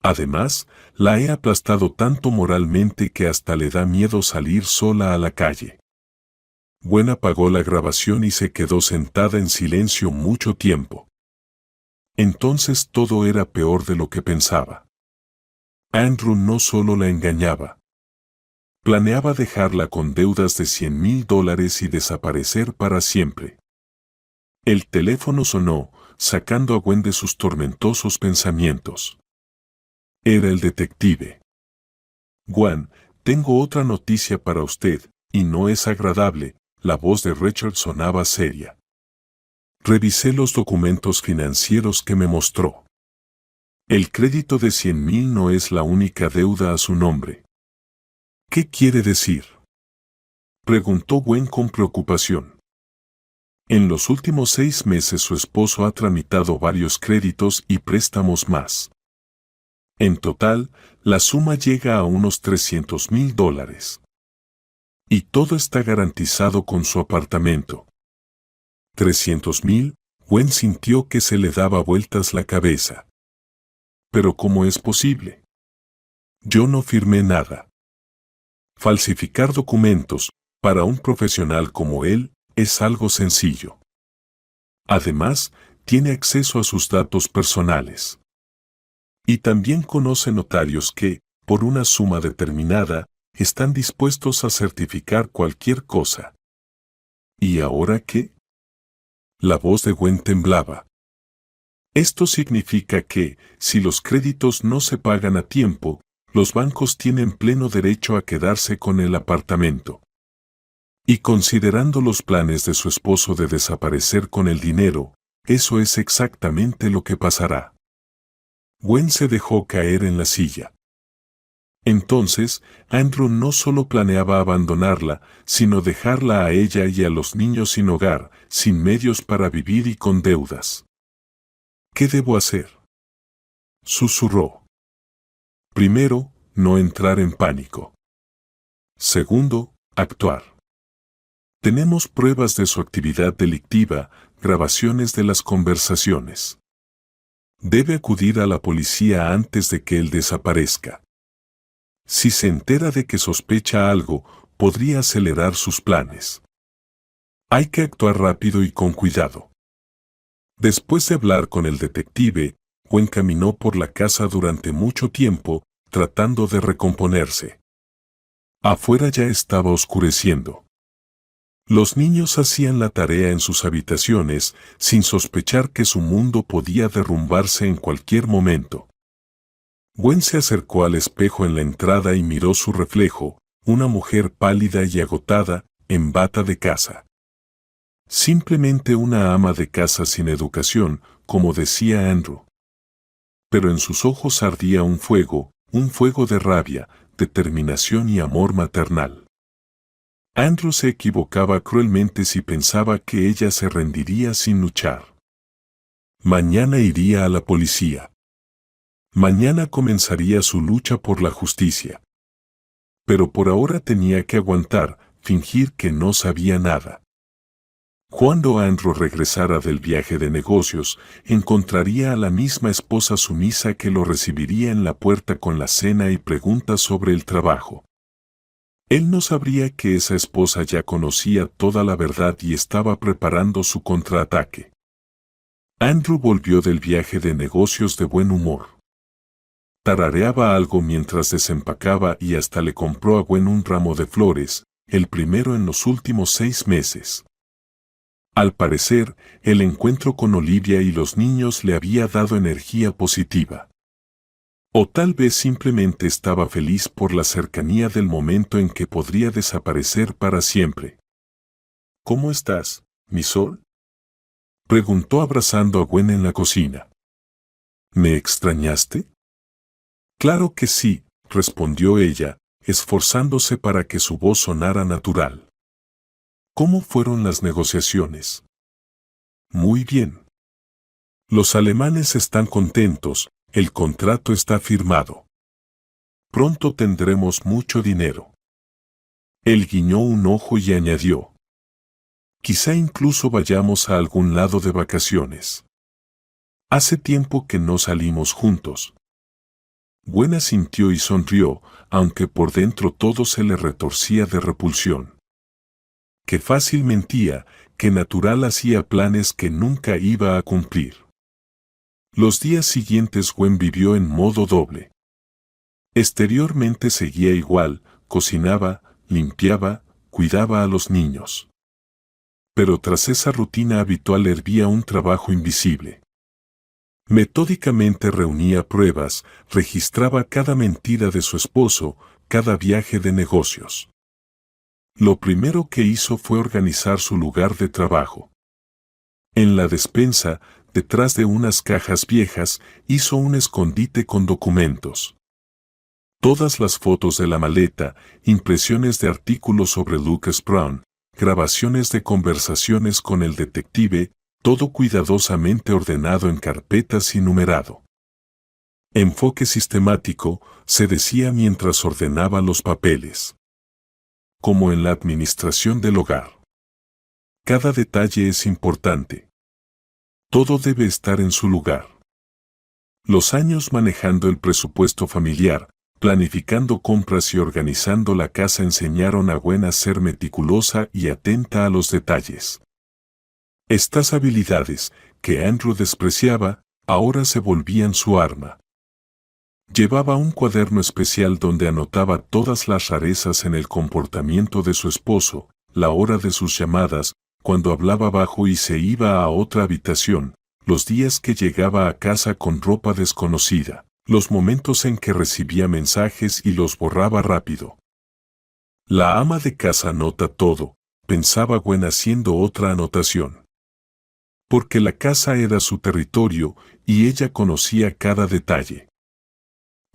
Además, la he aplastado tanto moralmente que hasta le da miedo salir sola a la calle. Gwen apagó la grabación y se quedó sentada en silencio mucho tiempo. Entonces todo era peor de lo que pensaba. Andrew no solo la engañaba. Planeaba dejarla con deudas de $100,000 y desaparecer para siempre. El teléfono sonó, sacando a Gwen de sus tormentosos pensamientos. Era el detective. Gwen, tengo otra noticia para usted, y no es agradable. La voz de Richard sonaba seria. Revisé los documentos financieros que me mostró. El crédito de $100,000 no es la única deuda a su nombre. ¿Qué quiere decir?, preguntó Gwen con preocupación. En los últimos 6 meses su esposo ha tramitado varios créditos y préstamos más. En total, la suma llega a unos $300,000. Y todo está garantizado con su apartamento. $300,000, Gwen sintió que se le daba vueltas la cabeza. ¿Pero cómo es posible? Yo no firmé nada. Falsificar documentos, para un profesional como él, es algo sencillo. Además, tiene acceso a sus datos personales. Y también conoce notarios que, por una suma determinada, están dispuestos a certificar cualquier cosa. ¿Y ahora qué? La voz de Gwen temblaba. Esto significa que, si los créditos no se pagan a tiempo, los bancos tienen pleno derecho a quedarse con el apartamento. Y considerando los planes de su esposo de desaparecer con el dinero, eso es exactamente lo que pasará. Gwen se dejó caer en la silla. Entonces, Andrew no solo planeaba abandonarla, sino dejarla a ella y a los niños sin hogar, sin medios para vivir y con deudas. ¿Qué debo hacer?, susurró. Primero, no entrar en pánico. Segundo, actuar. Tenemos pruebas de su actividad delictiva, grabaciones de las conversaciones. Debe acudir a la policía antes de que él desaparezca. Si se entera de que sospecha algo, podría acelerar sus planes. Hay que actuar rápido y con cuidado. Después de hablar con el detective, Gwen caminó por la casa durante mucho tiempo, tratando de recomponerse. Afuera ya estaba oscureciendo. Los niños hacían la tarea en sus habitaciones, sin sospechar que su mundo podía derrumbarse en cualquier momento. Gwen se acercó al espejo en la entrada y miró su reflejo, una mujer pálida y agotada, en bata de casa. Simplemente una ama de casa sin educación, como decía Andrew. Pero en sus ojos ardía un fuego de rabia, determinación y amor maternal. Andrew se equivocaba cruelmente si pensaba que ella se rendiría sin luchar. Mañana iría a la policía. Mañana comenzaría su lucha por la justicia. Pero por ahora tenía que aguantar, fingir que no sabía nada. Cuando Andrew regresara del viaje de negocios, encontraría a la misma esposa sumisa que lo recibiría en la puerta con la cena y preguntas sobre el trabajo. Él no sabría que esa esposa ya conocía toda la verdad y estaba preparando su contraataque. Andrew volvió del viaje de negocios de buen humor. Tarareaba algo mientras desempacaba y hasta le compró a Gwen un ramo de flores, el primero en los últimos 6 meses. Al parecer, el encuentro con Olivia y los niños le había dado energía positiva. O tal vez simplemente estaba feliz por la cercanía del momento en que podría desaparecer para siempre. ¿Cómo estás, mi sol?, preguntó abrazando a Gwen en la cocina. ¿Me extrañaste? Claro que sí, respondió ella, esforzándose para que su voz sonara natural. ¿Cómo fueron las negociaciones? Muy bien. Los alemanes están contentos, el contrato está firmado. Pronto tendremos mucho dinero. Él guiñó un ojo y añadió: quizá incluso vayamos a algún lado de vacaciones. Hace tiempo que no salimos juntos. Gwen asintió y sonrió, aunque por dentro todo se le retorcía de repulsión. Qué fácil mentía, qué natural hacía planes que nunca iba a cumplir. Los días siguientes Gwen vivió en modo doble. Exteriormente seguía igual, cocinaba, limpiaba, cuidaba a los niños. Pero tras esa rutina habitual hervía un trabajo invisible. Metódicamente reunía pruebas, registraba cada mentira de su esposo, cada viaje de negocios. Lo primero que hizo fue organizar su lugar de trabajo. En la despensa, detrás de unas cajas viejas, hizo un escondite con documentos. Todas las fotos de la maleta, impresiones de artículos sobre Lucas Brown, grabaciones de conversaciones con el detective, todo cuidadosamente ordenado en carpetas y numerado. Enfoque sistemático, se decía mientras ordenaba los papeles. Como en la administración del hogar. Cada detalle es importante. Todo debe estar en su lugar. Los años manejando el presupuesto familiar, planificando compras y organizando la casa enseñaron a Gwen a ser meticulosa y atenta a los detalles. Estas habilidades, que Andrew despreciaba, ahora se volvían su arma. Llevaba un cuaderno especial donde anotaba todas las rarezas en el comportamiento de su esposo, la hora de sus llamadas, cuando hablaba bajo y se iba a otra habitación, los días que llegaba a casa con ropa desconocida, los momentos en que recibía mensajes y los borraba rápido. La ama de casa anota todo, pensaba Gwen haciendo otra anotación. Porque la casa era su territorio y ella conocía cada detalle.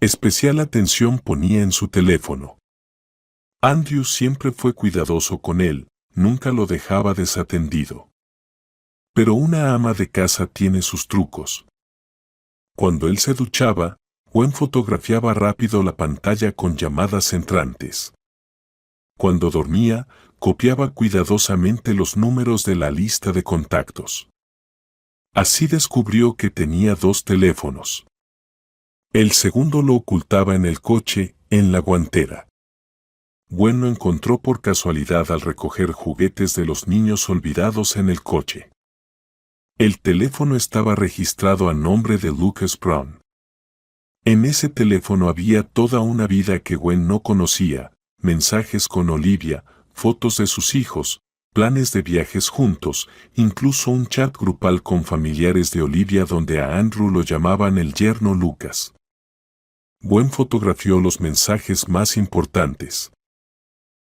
Especial atención ponía en su teléfono. Andrew siempre fue cuidadoso con él, nunca lo dejaba desatendido. Pero una ama de casa tiene sus trucos. Cuando él se duchaba, Gwen fotografiaba rápido la pantalla con llamadas entrantes. Cuando dormía, copiaba cuidadosamente los números de la lista de contactos. Así descubrió que tenía 2 teléfonos. El segundo lo ocultaba en el coche, en la guantera. Gwen lo encontró por casualidad al recoger juguetes de los niños olvidados en el coche. El teléfono estaba registrado a nombre de Lucas Brown. En ese teléfono había toda una vida que Gwen no conocía, mensajes con Olivia, fotos de sus hijos, planes de viajes juntos, incluso un chat grupal con familiares de Olivia donde a Andrew lo llamaban el yerno Lucas. Gwen fotografió los mensajes más importantes.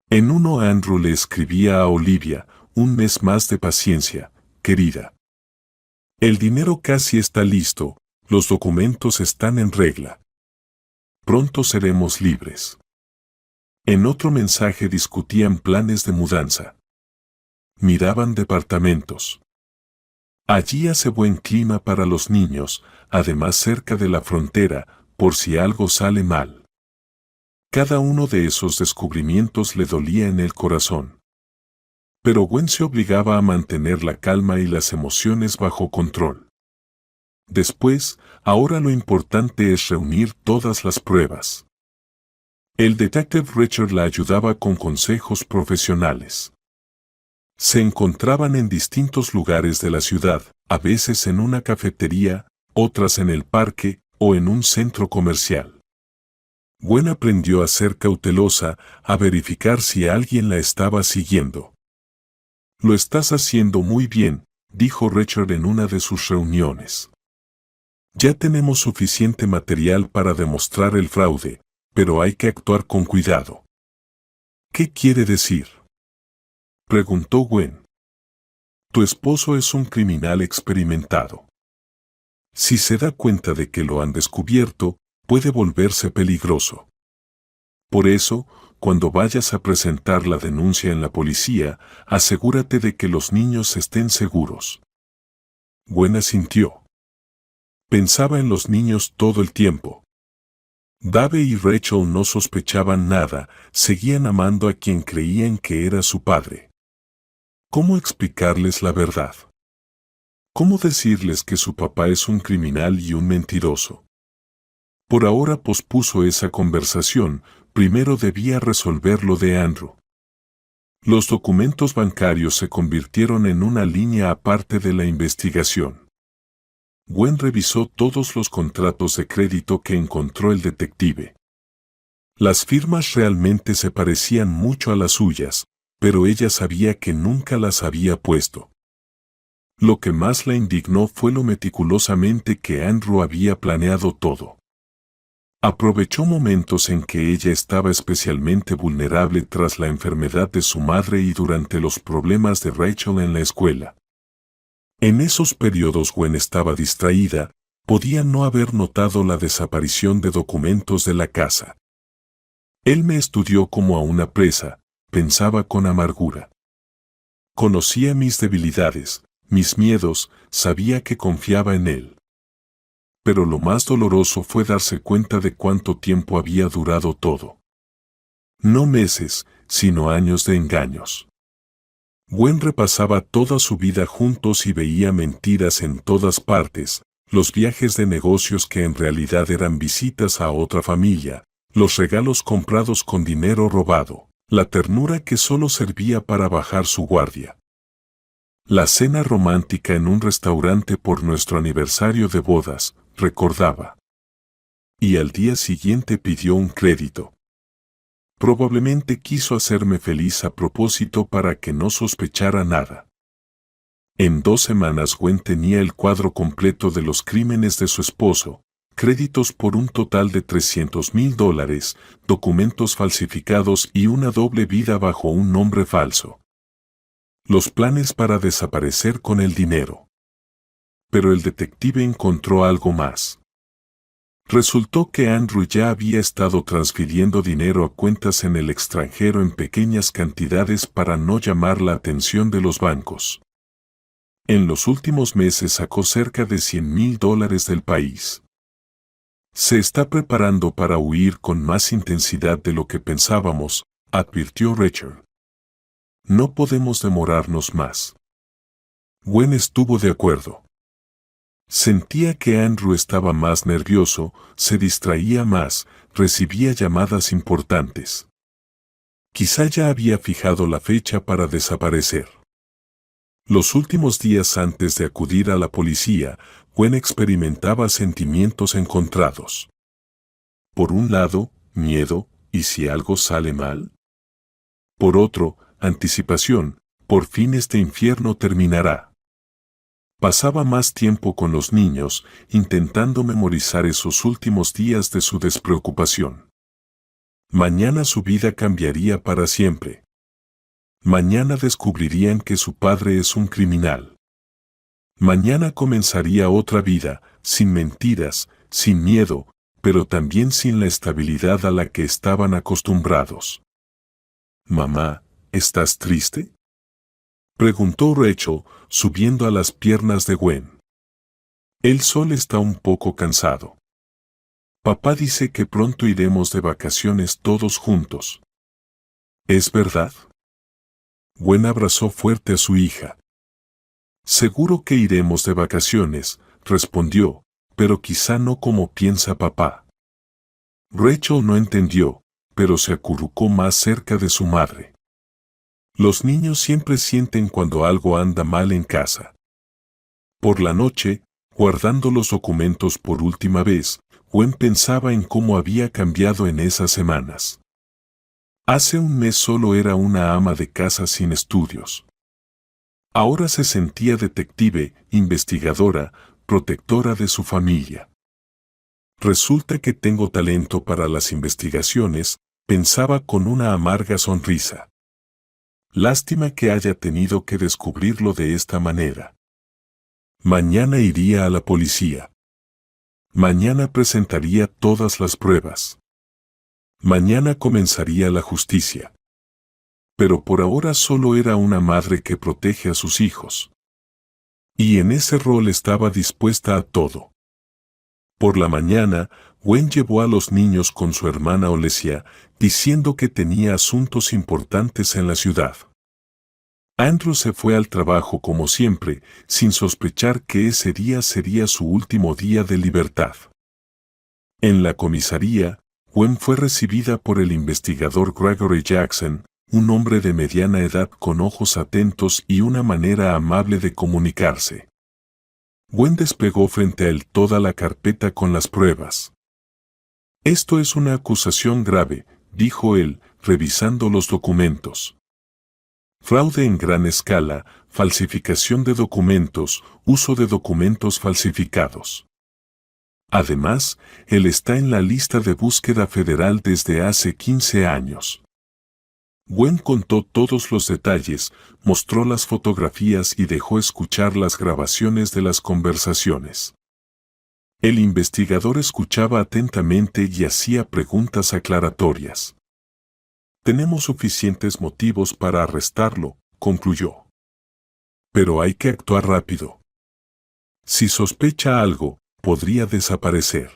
En uno Andrew le escribía a Olivia: un mes más de paciencia, querida. El dinero casi está listo, los documentos están en regla. Pronto seremos libres. En otro mensaje discutían planes de mudanza. Miraban departamentos. Allí hace buen clima para los niños, además cerca de la frontera, por si algo sale mal. Cada uno de esos descubrimientos le dolía en el corazón. Pero Gwen se obligaba a mantener la calma y las emociones bajo control. Después, ahora lo importante es reunir todas las pruebas. El detective Richard la ayudaba con consejos profesionales. Se encontraban en distintos lugares de la ciudad, a veces en una cafetería, otras en el parque o en un centro comercial. Gwen aprendió a ser cautelosa, a verificar si alguien la estaba siguiendo. Lo estás haciendo muy bien, dijo Richard en una de sus reuniones. Ya tenemos suficiente material para demostrar el fraude, pero hay que actuar con cuidado. ¿Qué quiere decir?, preguntó Gwen. Tu esposo es un criminal experimentado. Si se da cuenta de que lo han descubierto, puede volverse peligroso. Por eso, cuando vayas a presentar la denuncia en la policía, asegúrate de que los niños estén seguros. Gwen asintió. Pensaba en los niños todo el tiempo. Dave y Rachel no sospechaban nada, seguían amando a quien creían que era su padre. ¿Cómo explicarles la verdad? ¿Cómo decirles que su papá es un criminal y un mentiroso? Por ahora pospuso esa conversación, primero debía resolver lo de Andrew. Los documentos bancarios se convirtieron en una línea aparte de la investigación. Gwen revisó todos los contratos de crédito que encontró el detective. Las firmas realmente se parecían mucho a las suyas, pero ella sabía que nunca las había puesto. Lo que más la indignó fue lo meticulosamente que Andrew había planeado todo. Aprovechó momentos en que ella estaba especialmente vulnerable tras la enfermedad de su madre y durante los problemas de Rachel en la escuela. En esos periodos Gwen estaba distraída, podía no haber notado la desaparición de documentos de la casa. Él me estudió como a una presa, pensaba con amargura. Conocía mis debilidades, mis miedos, sabía que confiaba en él. Pero lo más doloroso fue darse cuenta de cuánto tiempo había durado todo. No meses, sino años de engaños. Gwen repasaba toda su vida juntos y veía mentiras en todas partes, los viajes de negocios que en realidad eran visitas a otra familia, los regalos comprados con dinero robado, la ternura que solo servía para bajar su guardia. La cena romántica en un restaurante por nuestro aniversario de bodas, recordaba. Y al día siguiente pidió un crédito. Probablemente quiso hacerme feliz a propósito para que no sospechara nada. En 2 semanas Gwen tenía el cuadro completo de los crímenes de su esposo, créditos por un total de $300,000, documentos falsificados y una doble vida bajo un nombre falso. Los planes para desaparecer con el dinero. Pero el detective encontró algo más. Resultó que Andrew ya había estado transfiriendo dinero a cuentas en el extranjero en pequeñas cantidades para no llamar la atención de los bancos. En los últimos meses sacó cerca de $100,000 del país. Se está preparando para huir con más intensidad de lo que pensábamos, advirtió Richard. No podemos demorarnos más. Gwen estuvo de acuerdo. Sentía que Andrew estaba más nervioso, se distraía más, recibía llamadas importantes. Quizá ya había fijado la fecha para desaparecer. Los últimos días antes de acudir a la policía, Gwen experimentaba sentimientos encontrados. Por un lado, miedo, ¿y si algo sale mal? Por otro, anticipación, por fin este infierno terminará. Pasaba más tiempo con los niños, intentando memorizar esos últimos días de su despreocupación. Mañana su vida cambiaría para siempre. Mañana descubrirían que su padre es un criminal. Mañana comenzaría otra vida, sin mentiras, sin miedo, pero también sin la estabilidad a la que estaban acostumbrados. «Mamá, ¿estás triste?», preguntó Rachel, subiendo a las piernas de Gwen. El sol está un poco cansado. Papá dice que pronto iremos de vacaciones todos juntos. ¿Es verdad? Gwen abrazó fuerte a su hija. Seguro que iremos de vacaciones, respondió, pero quizá no como piensa papá. Rachel no entendió, pero se acurrucó más cerca de su madre. Los niños siempre sienten cuando algo anda mal en casa. Por la noche, guardando los documentos por última vez, Gwen pensaba en cómo había cambiado en esas semanas. Hace un mes solo era una ama de casa sin estudios. Ahora se sentía detective, investigadora, protectora de su familia. Resulta que tengo talento para las investigaciones, pensaba con una amarga sonrisa. Lástima que haya tenido que descubrirlo de esta manera. Mañana iría a la policía. Mañana presentaría todas las pruebas. Mañana comenzaría la justicia. Pero por ahora solo era una madre que protege a sus hijos. Y en ese rol estaba dispuesta a todo. Por la mañana, Gwen llevó a los niños con su hermana Olesia, diciendo que tenía asuntos importantes en la ciudad. Andrew se fue al trabajo como siempre, sin sospechar que ese día sería su último día de libertad. En la comisaría, Gwen fue recibida por el investigador Gregory Jackson, un hombre de mediana edad con ojos atentos y una manera amable de comunicarse. Gwen desplegó frente a él toda la carpeta con las pruebas. Esto es una acusación grave, dijo él, revisando los documentos. Fraude en gran escala, falsificación de documentos, uso de documentos falsificados. Además, él está en la lista de búsqueda federal desde hace 15 años. Gwen contó todos los detalles, mostró las fotografías y dejó escuchar las grabaciones de las conversaciones. El investigador escuchaba atentamente y hacía preguntas aclaratorias. Tenemos suficientes motivos para arrestarlo, concluyó. Pero hay que actuar rápido. Si sospecha algo, podría desaparecer.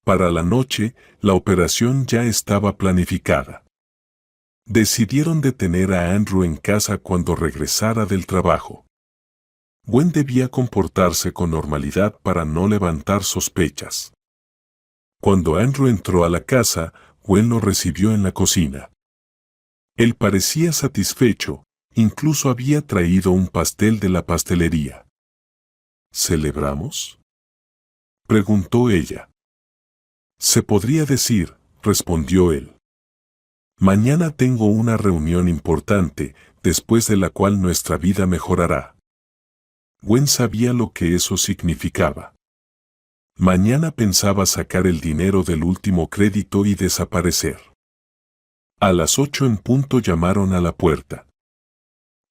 Para la noche, la operación ya estaba planificada. Decidieron detener a Andrew en casa cuando regresara del trabajo. Gwen debía comportarse con normalidad para no levantar sospechas. Cuando Andrew entró a la casa, Gwen lo recibió en la cocina. Él parecía satisfecho, incluso había traído un pastel de la pastelería. ¿Celebramos?, preguntó ella. Se podría decir, respondió él. Mañana tengo una reunión importante, después de la cual nuestra vida mejorará. Gwen sabía lo que eso significaba. Mañana pensaba sacar el dinero del último crédito y desaparecer. A las 8 en punto llamaron a la puerta.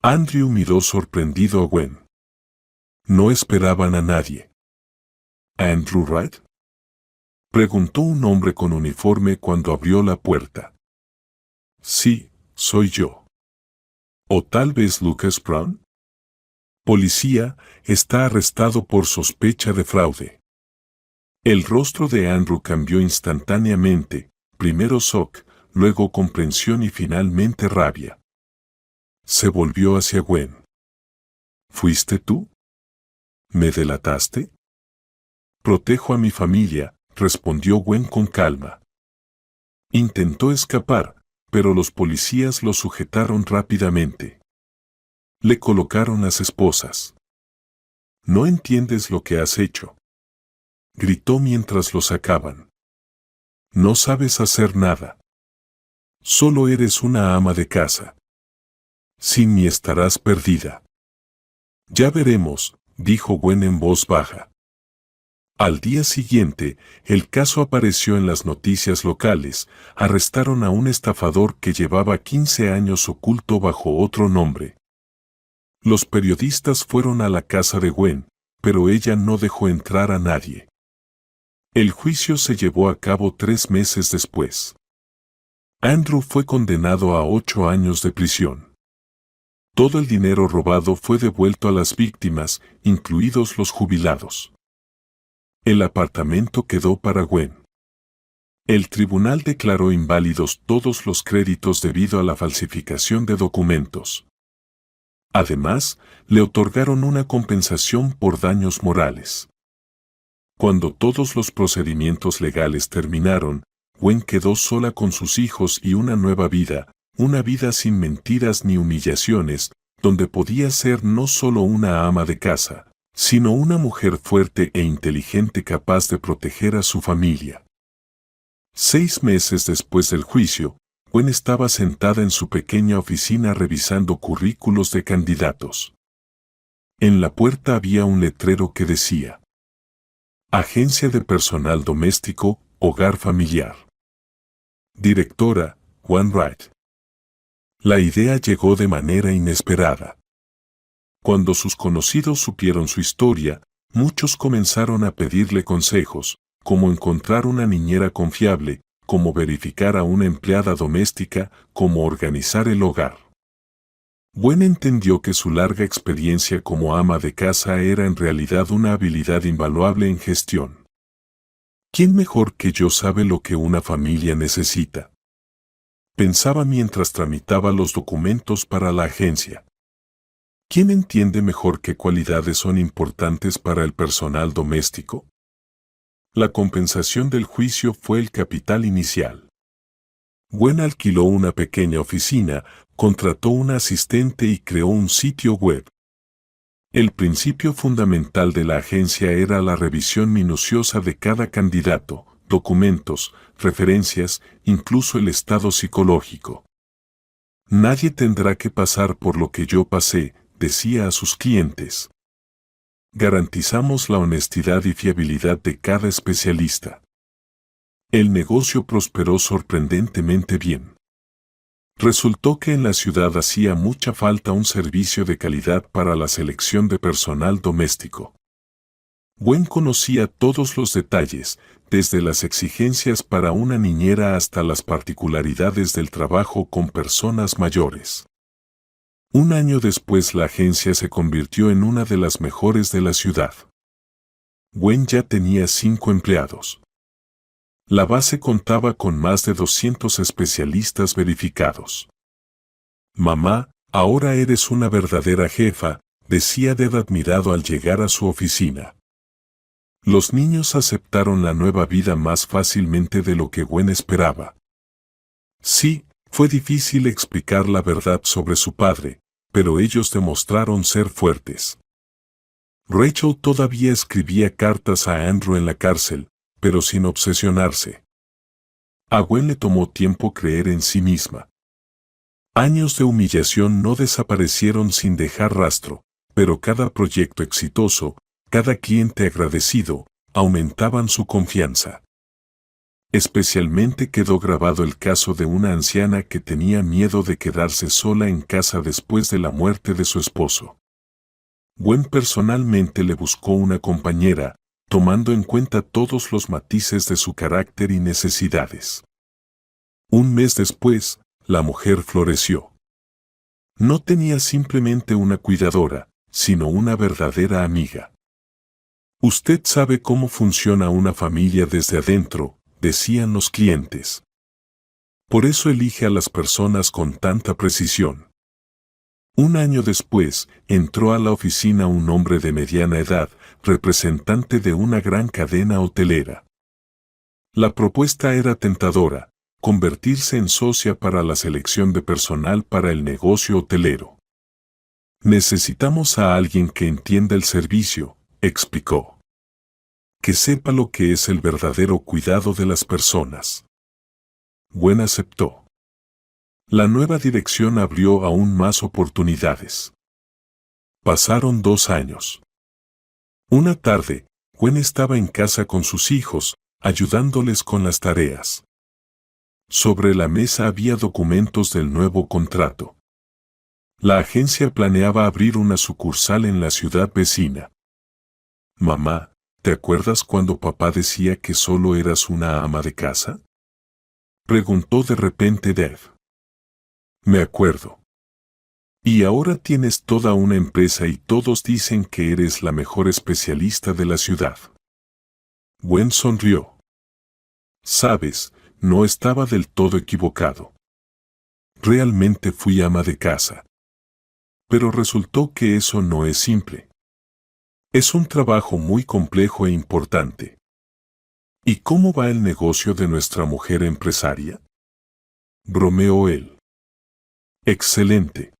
Andrew miró sorprendido a Gwen. No esperaban a nadie. ¿Andrew Wright?, preguntó un hombre con uniforme cuando abrió la puerta. Sí, soy yo. ¿O tal vez Lucas Brown? Policía, está arrestado por sospecha de fraude. El rostro de Andrew cambió instantáneamente, primero shock, luego comprensión y finalmente rabia. Se volvió hacia Gwen. ¿Fuiste tú? ¿Me delataste? Protejo a mi familia, respondió Gwen con calma. Intentó escapar, pero los policías lo sujetaron rápidamente. Le colocaron las esposas. No entiendes lo que has hecho, gritó mientras lo sacaban. No sabes hacer nada. Solo eres una ama de casa. Sin mí estarás perdida. Ya veremos, dijo Gwen en voz baja. Al día siguiente, el caso apareció en las noticias locales. Arrestaron a un estafador que llevaba 15 años oculto bajo otro nombre. Los periodistas fueron a la casa de Gwen, pero ella no dejó entrar a nadie. El juicio se llevó a cabo 3 meses después. Andrew fue condenado a 8 años de prisión. Todo el dinero robado fue devuelto a las víctimas, incluidos los jubilados. El apartamento quedó para Gwen. El tribunal declaró inválidos todos los créditos debido a la falsificación de documentos. Además, le otorgaron una compensación por daños morales. Cuando todos los procedimientos legales terminaron, Gwen quedó sola con sus hijos y una nueva vida, una vida sin mentiras ni humillaciones, donde podía ser no solo una ama de casa, sino una mujer fuerte e inteligente capaz de proteger a su familia. 6 meses después del juicio, Gwen estaba sentada en su pequeña oficina revisando currículos de candidatos. En la puerta había un letrero que decía: Agencia de Personal Doméstico, Hogar Familiar. Directora, Gwen Wright. La idea llegó de manera inesperada. Cuando sus conocidos supieron su historia, muchos comenzaron a pedirle consejos, cómo encontrar una niñera confiable, cómo verificar a una empleada doméstica, cómo organizar el hogar. Gwen entendió que su larga experiencia como ama de casa era en realidad una habilidad invaluable en gestión. ¿Quién mejor que yo sabe lo que una familia necesita?, pensaba mientras tramitaba los documentos para la agencia. ¿Quién entiende mejor qué cualidades son importantes para el personal doméstico? La compensación del juicio fue el capital inicial. Gwen alquiló una pequeña oficina, contrató una asistente y creó un sitio web. El principio fundamental de la agencia era la revisión minuciosa de cada candidato, documentos, referencias, incluso el estado psicológico. Nadie tendrá que pasar por lo que yo pasé, decía a sus clientes. Garantizamos la honestidad y fiabilidad de cada especialista. El negocio prosperó sorprendentemente bien. Resultó que en la ciudad hacía mucha falta un servicio de calidad para la selección de personal doméstico. Gwen conocía todos los detalles, desde las exigencias para una niñera hasta las particularidades del trabajo con personas mayores. Un año después la agencia se convirtió en una de las mejores de la ciudad. Gwen ya tenía 5 empleados. La base contaba con más de 200 especialistas verificados. Mamá, ahora eres una verdadera jefa, decía Deb admirado al llegar a su oficina. Los niños aceptaron la nueva vida más fácilmente de lo que Gwen esperaba. Sí, fue difícil explicar la verdad sobre su padre, pero ellos demostraron ser fuertes. Rachel todavía escribía cartas a Andrew en la cárcel, pero sin obsesionarse. A Gwen le tomó tiempo creer en sí misma. Años de humillación no desaparecieron sin dejar rastro, pero cada proyecto exitoso, cada cliente agradecido, aumentaban su confianza. Especialmente quedó grabado el caso de una anciana que tenía miedo de quedarse sola en casa después de la muerte de su esposo. Gwen personalmente le buscó una compañera, tomando en cuenta todos los matices de su carácter y necesidades. Un mes después, la mujer floreció. No tenía simplemente una cuidadora, sino una verdadera amiga. Usted sabe cómo funciona una familia desde adentro, decían los clientes. Por eso elige a las personas con tanta precisión. Un año después, entró a la oficina un hombre de mediana edad, representante de una gran cadena hotelera. La propuesta era tentadora: convertirse en socia para la selección de personal para el negocio hotelero. Necesitamos a alguien que entienda el servicio, explicó. Que sepa lo que es el verdadero cuidado de las personas. Gwen aceptó. La nueva dirección abrió aún más oportunidades. Pasaron 2 años. Una tarde, Gwen estaba en casa con sus hijos, ayudándoles con las tareas. Sobre la mesa había documentos del nuevo contrato. La agencia planeaba abrir una sucursal en la ciudad vecina. Mamá, ¿te acuerdas cuando papá decía que solo eras una ama de casa?, preguntó de repente Deb. Me acuerdo. Y ahora tienes toda una empresa y todos dicen que eres la mejor especialista de la ciudad. Gwen sonrió. Sabes, no estaba del todo equivocado. Realmente fui ama de casa. Pero resultó que eso no es simple. Es un trabajo muy complejo e importante. ¿Y cómo va el negocio de nuestra mujer empresaria?, bromeó él. Excelente.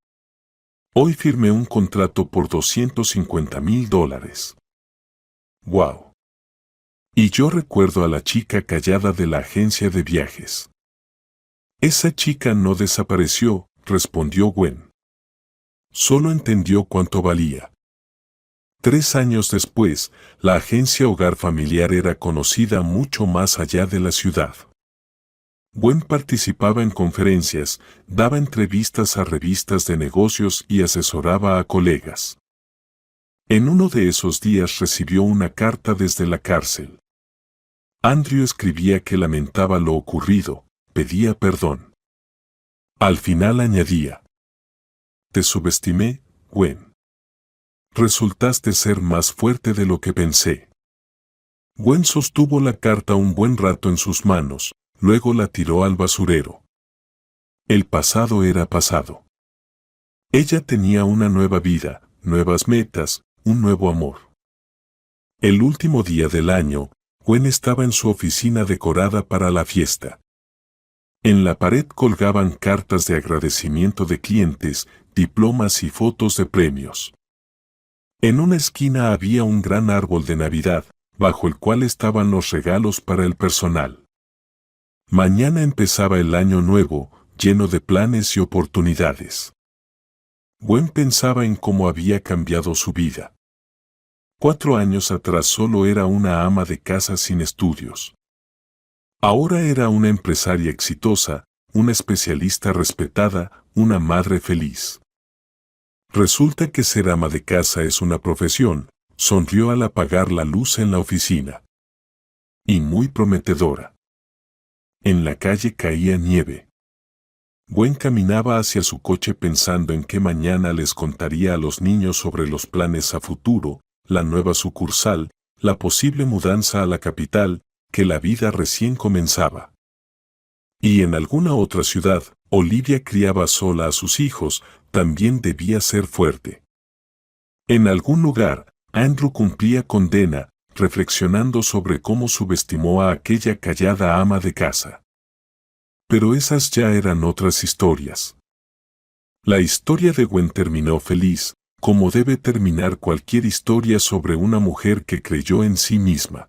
Hoy firmé un contrato por $250,000. ¡Wow! Y yo recuerdo a la chica callada de la agencia de viajes. Esa chica no desapareció, respondió Gwen. Solo entendió cuánto valía. 3 años después, la agencia Hogar Familiar era conocida mucho más allá de la ciudad. Gwen participaba en conferencias, daba entrevistas a revistas de negocios y asesoraba a colegas. En uno de esos días recibió una carta desde la cárcel. Andrew escribía que lamentaba lo ocurrido, pedía perdón. Al final añadía: «Te subestimé, Gwen. Resultaste ser más fuerte de lo que pensé». Gwen sostuvo la carta un buen rato en sus manos, luego la tiró al basurero. El pasado era pasado. Ella tenía una nueva vida, nuevas metas, un nuevo amor. El último día del año, Gwen estaba en su oficina decorada para la fiesta. En la pared colgaban cartas de agradecimiento de clientes, diplomas y fotos de premios. En una esquina había un gran árbol de Navidad, bajo el cual estaban los regalos para el personal. Mañana empezaba el año nuevo, lleno de planes y oportunidades. Gwen pensaba en cómo había cambiado su vida. 4 años atrás solo era una ama de casa sin estudios. Ahora era una empresaria exitosa, una especialista respetada, una madre feliz. Resulta que ser ama de casa es una profesión, sonrió al apagar la luz en la oficina. Y muy prometedora. En la calle caía nieve. Gwen caminaba hacia su coche pensando en que mañana les contaría a los niños sobre los planes a futuro, la nueva sucursal, la posible mudanza a la capital, que la vida recién comenzaba. Y en alguna otra ciudad, Olivia criaba sola a sus hijos, también debía ser fuerte. En algún lugar, Andrew cumplía condena, reflexionando sobre cómo subestimó a aquella callada ama de casa. Pero esas ya eran otras historias. La historia de Gwen terminó feliz, como debe terminar cualquier historia sobre una mujer que creyó en sí misma.